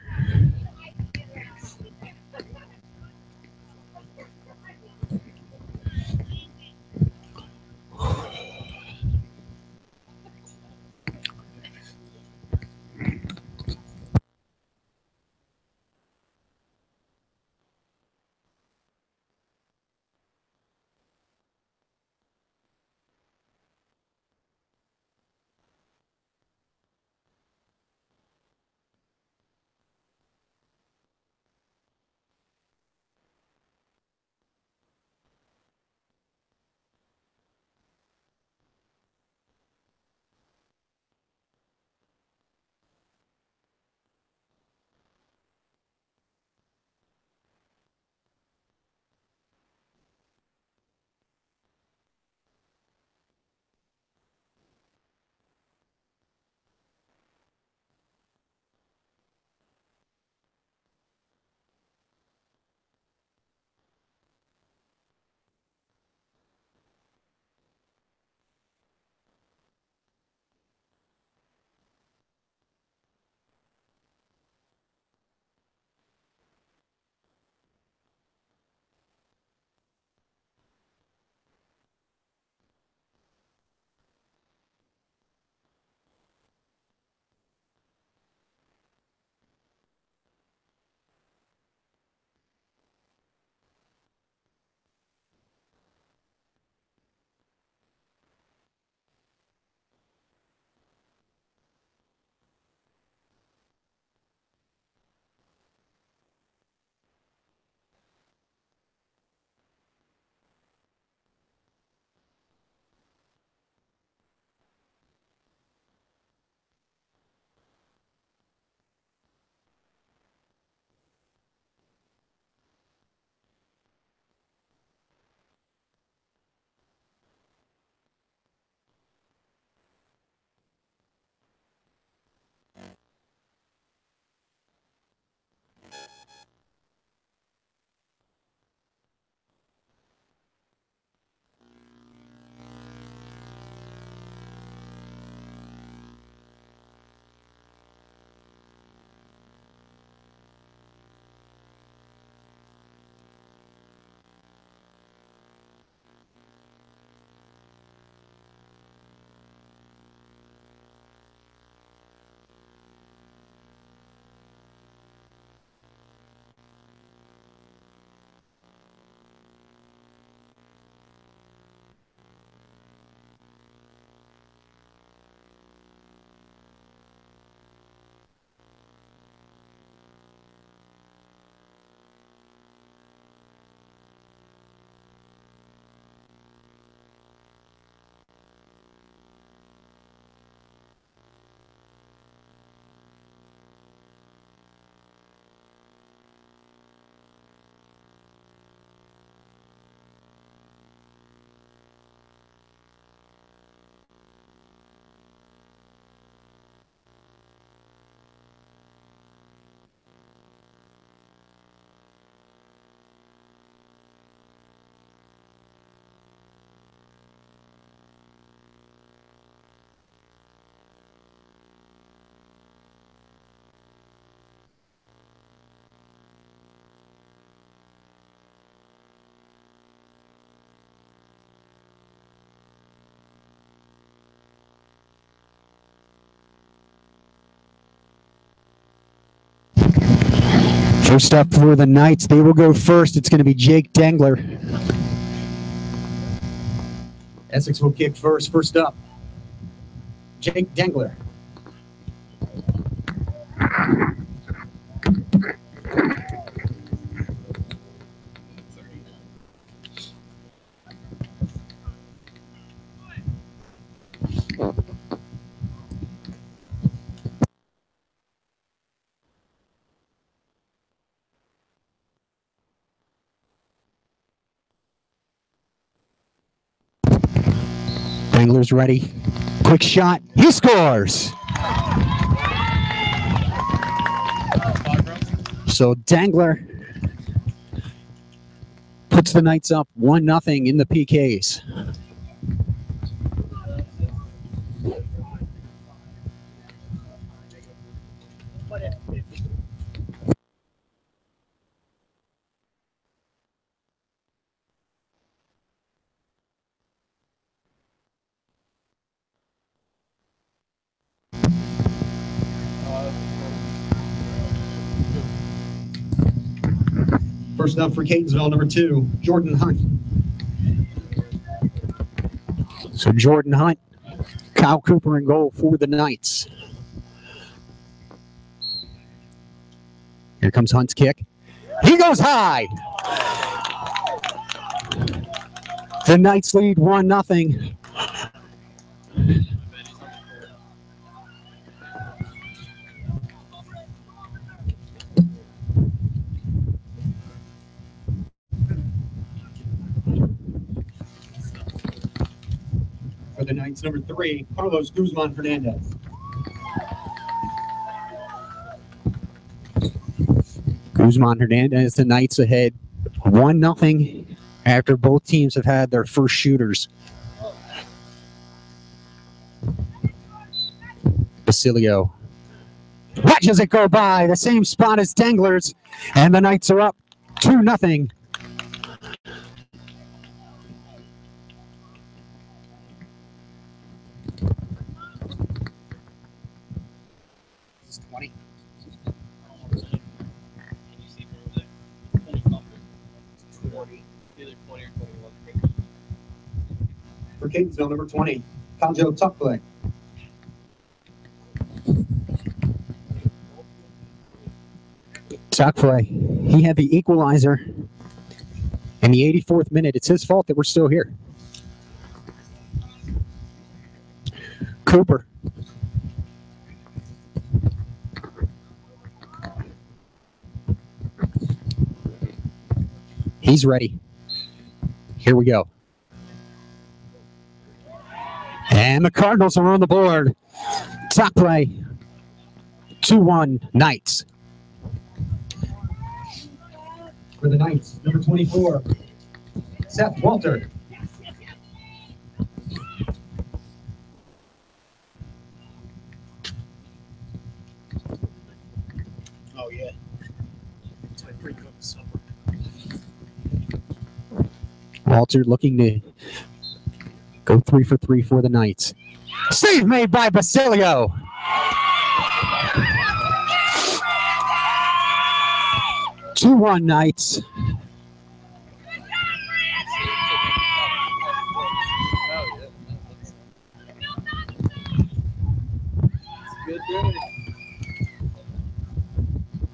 First up for the Knights, they will go first. It's going to be Jake Dengler. Essex will kick first. First up, Jake Dengler. Dengler's ready. Quick shot. He scores. So Dengler puts the Knights up 1-0 in the PKs. First up for Catonsville, number 2, Jordan Hunt. So Jordan Hunt, Kyle Cooper in goal for the Knights. Here comes Hunt's kick. He goes high. The Knights lead 1-0. For the Knights, number 3, Carlos Guzman Hernandez. Guzman Hernandez, the Knights ahead 1-0 after both teams have had their first shooters. Basilio watches it go by, the same spot as Dengler's, and the Knights are up 2-0. For Catonsville, number 20, Kanjo Tuckplay. Tuckplay, he had the equalizer in the 84th minute. It's his fault that we're still here. Cooper. He's ready. Here we go. And the Cardinals are on the board. Top play. 2-1 Knights. For the Knights, number 24, Seth Walter. Oh, yeah. It's my pre-cooked supper. Walter looking to go 3 for 3 for the Knights. Save made by Basilio. Two-1 Knights.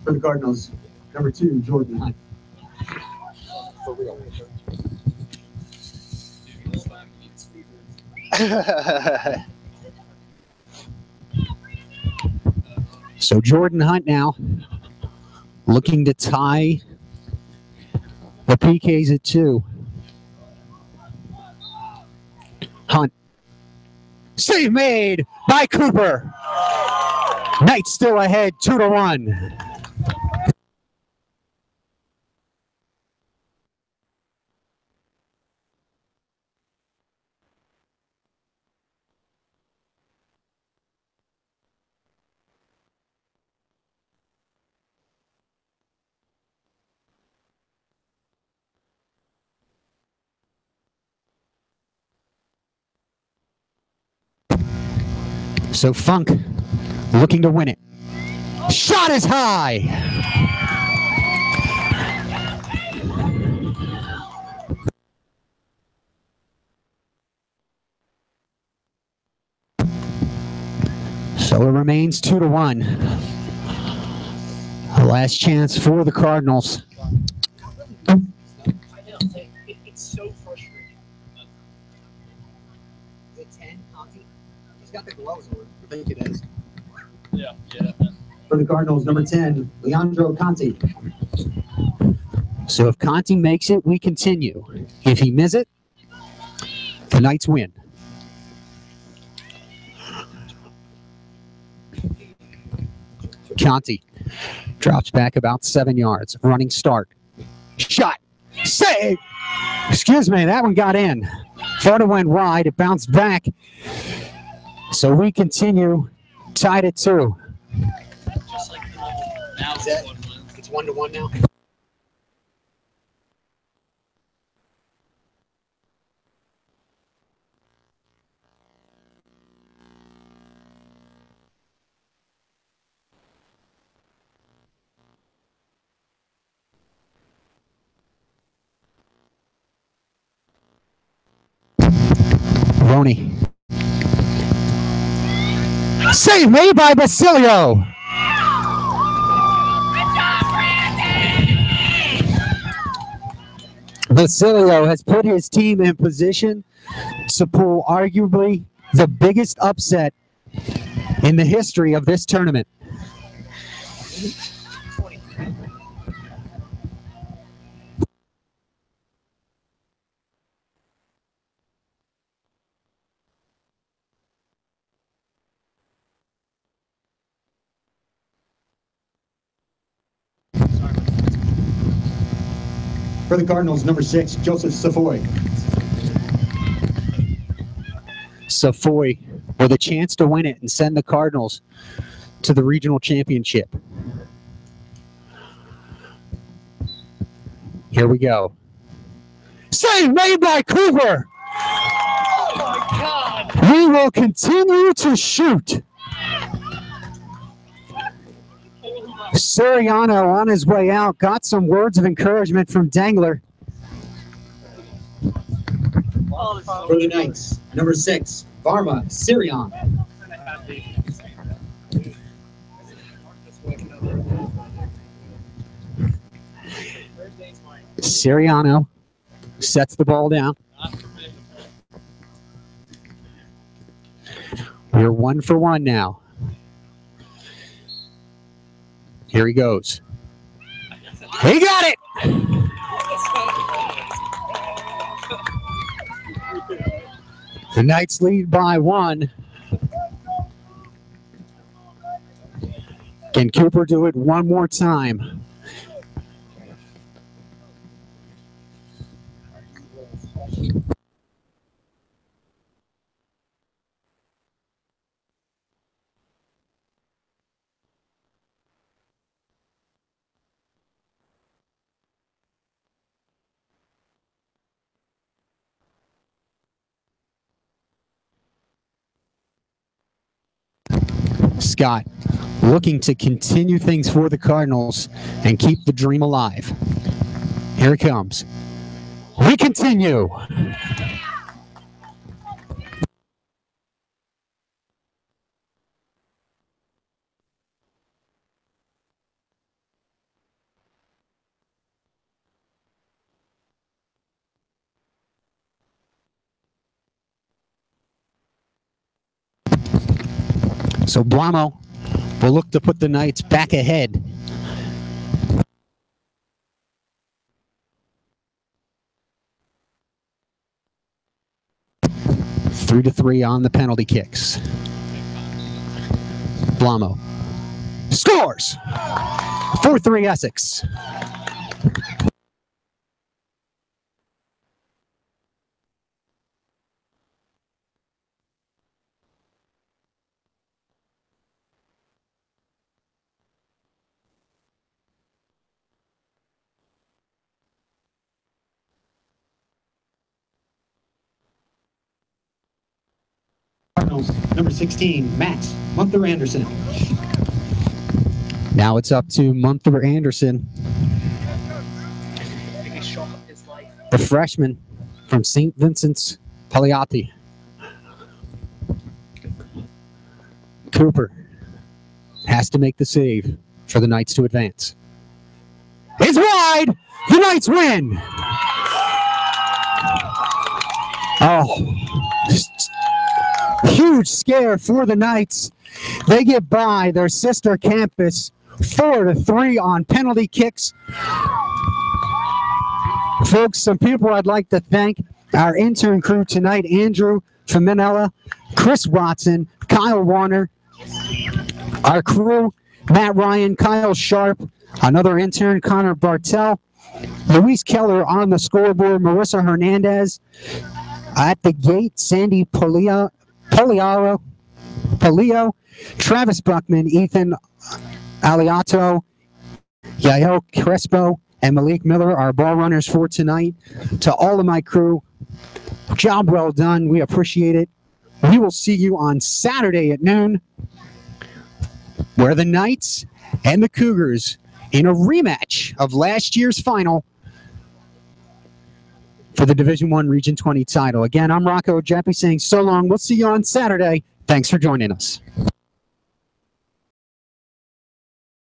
For the Cardinals, number 2, Jordan Hunt. For real. So Jordan Hunt now looking to tie the PKs at 2. Hunt. Save made by Cooper. Knights still ahead 2-1. So Funk looking to win it. Shot is high. So it remains 2-1. Last chance for the Cardinals. It's so frustrating. Is it 10, Conti? He's got the gloves on. I think it is. Yeah. For the Cardinals, number 10, Leandro Conti. So if Conti makes it, we continue. If he misses it, the Knights win. Conti drops back about 7 yards. Running start. Shot. Save. Excuse me, that one got in. Thought it went wide. It bounced back. So we continue tied at 2. Just like now Is that- 1-1. It's 1-1 now. Roney. Save made by Basilio. Basilio has put his team in position to pull arguably the biggest upset in the history of this tournament. For the Cardinals, number 6, Joseph Savoy. Savoy with a chance to win it and send the Cardinals to the regional championship. Here we go. Save made by Cooper. Oh my God! We will continue to shoot. Suriano on his way out got some words of encouragement from Dangler. For the Knights, number 6, Varma Sirion. Siriano sets the ball down. We're 1 for 1 now. Here he goes. He got it! The Knights lead by 1. Can Cooper do it one more time? Scott looking to continue things for the Cardinals and keep the dream alive. Here it comes. We continue. So Blamo will look to put the Knights back ahead. Three to 3 on the penalty kicks. Blamo scores! 4-3 Essex. Cardinals, number 16, Max Munther Anderson. Now it's up to Munther Anderson, the freshman from St. Vincent's Pagliati. Cooper has to make the save for the Knights to advance. It's wide. The Knights win. Oh, huge scare for the Knights. They get by their sister campus 4-3 on penalty kicks. Folks, some people I'd like to thank. Our intern crew tonight: Andrew Feminella, Chris Watson, Kyle Warner. Our crew: Matt Ryan, Kyle Sharp, another intern, Connor Bartell, Luis Keller on the scoreboard, Marissa Hernandez. At the gate, Sandy Polio, Travis Buckman, Ethan Aliato, Yael Crespo, and Malik Miller, our ball runners for tonight. To all of my crew, job well done. We appreciate it. We will see you on Saturday at noon, where the Knights and the Cougars, in a rematch of last year's final, for the Division I Region 20 title. Again, I'm Rocco Jeffy saying so long. We'll see you on Saturday. Thanks for joining us.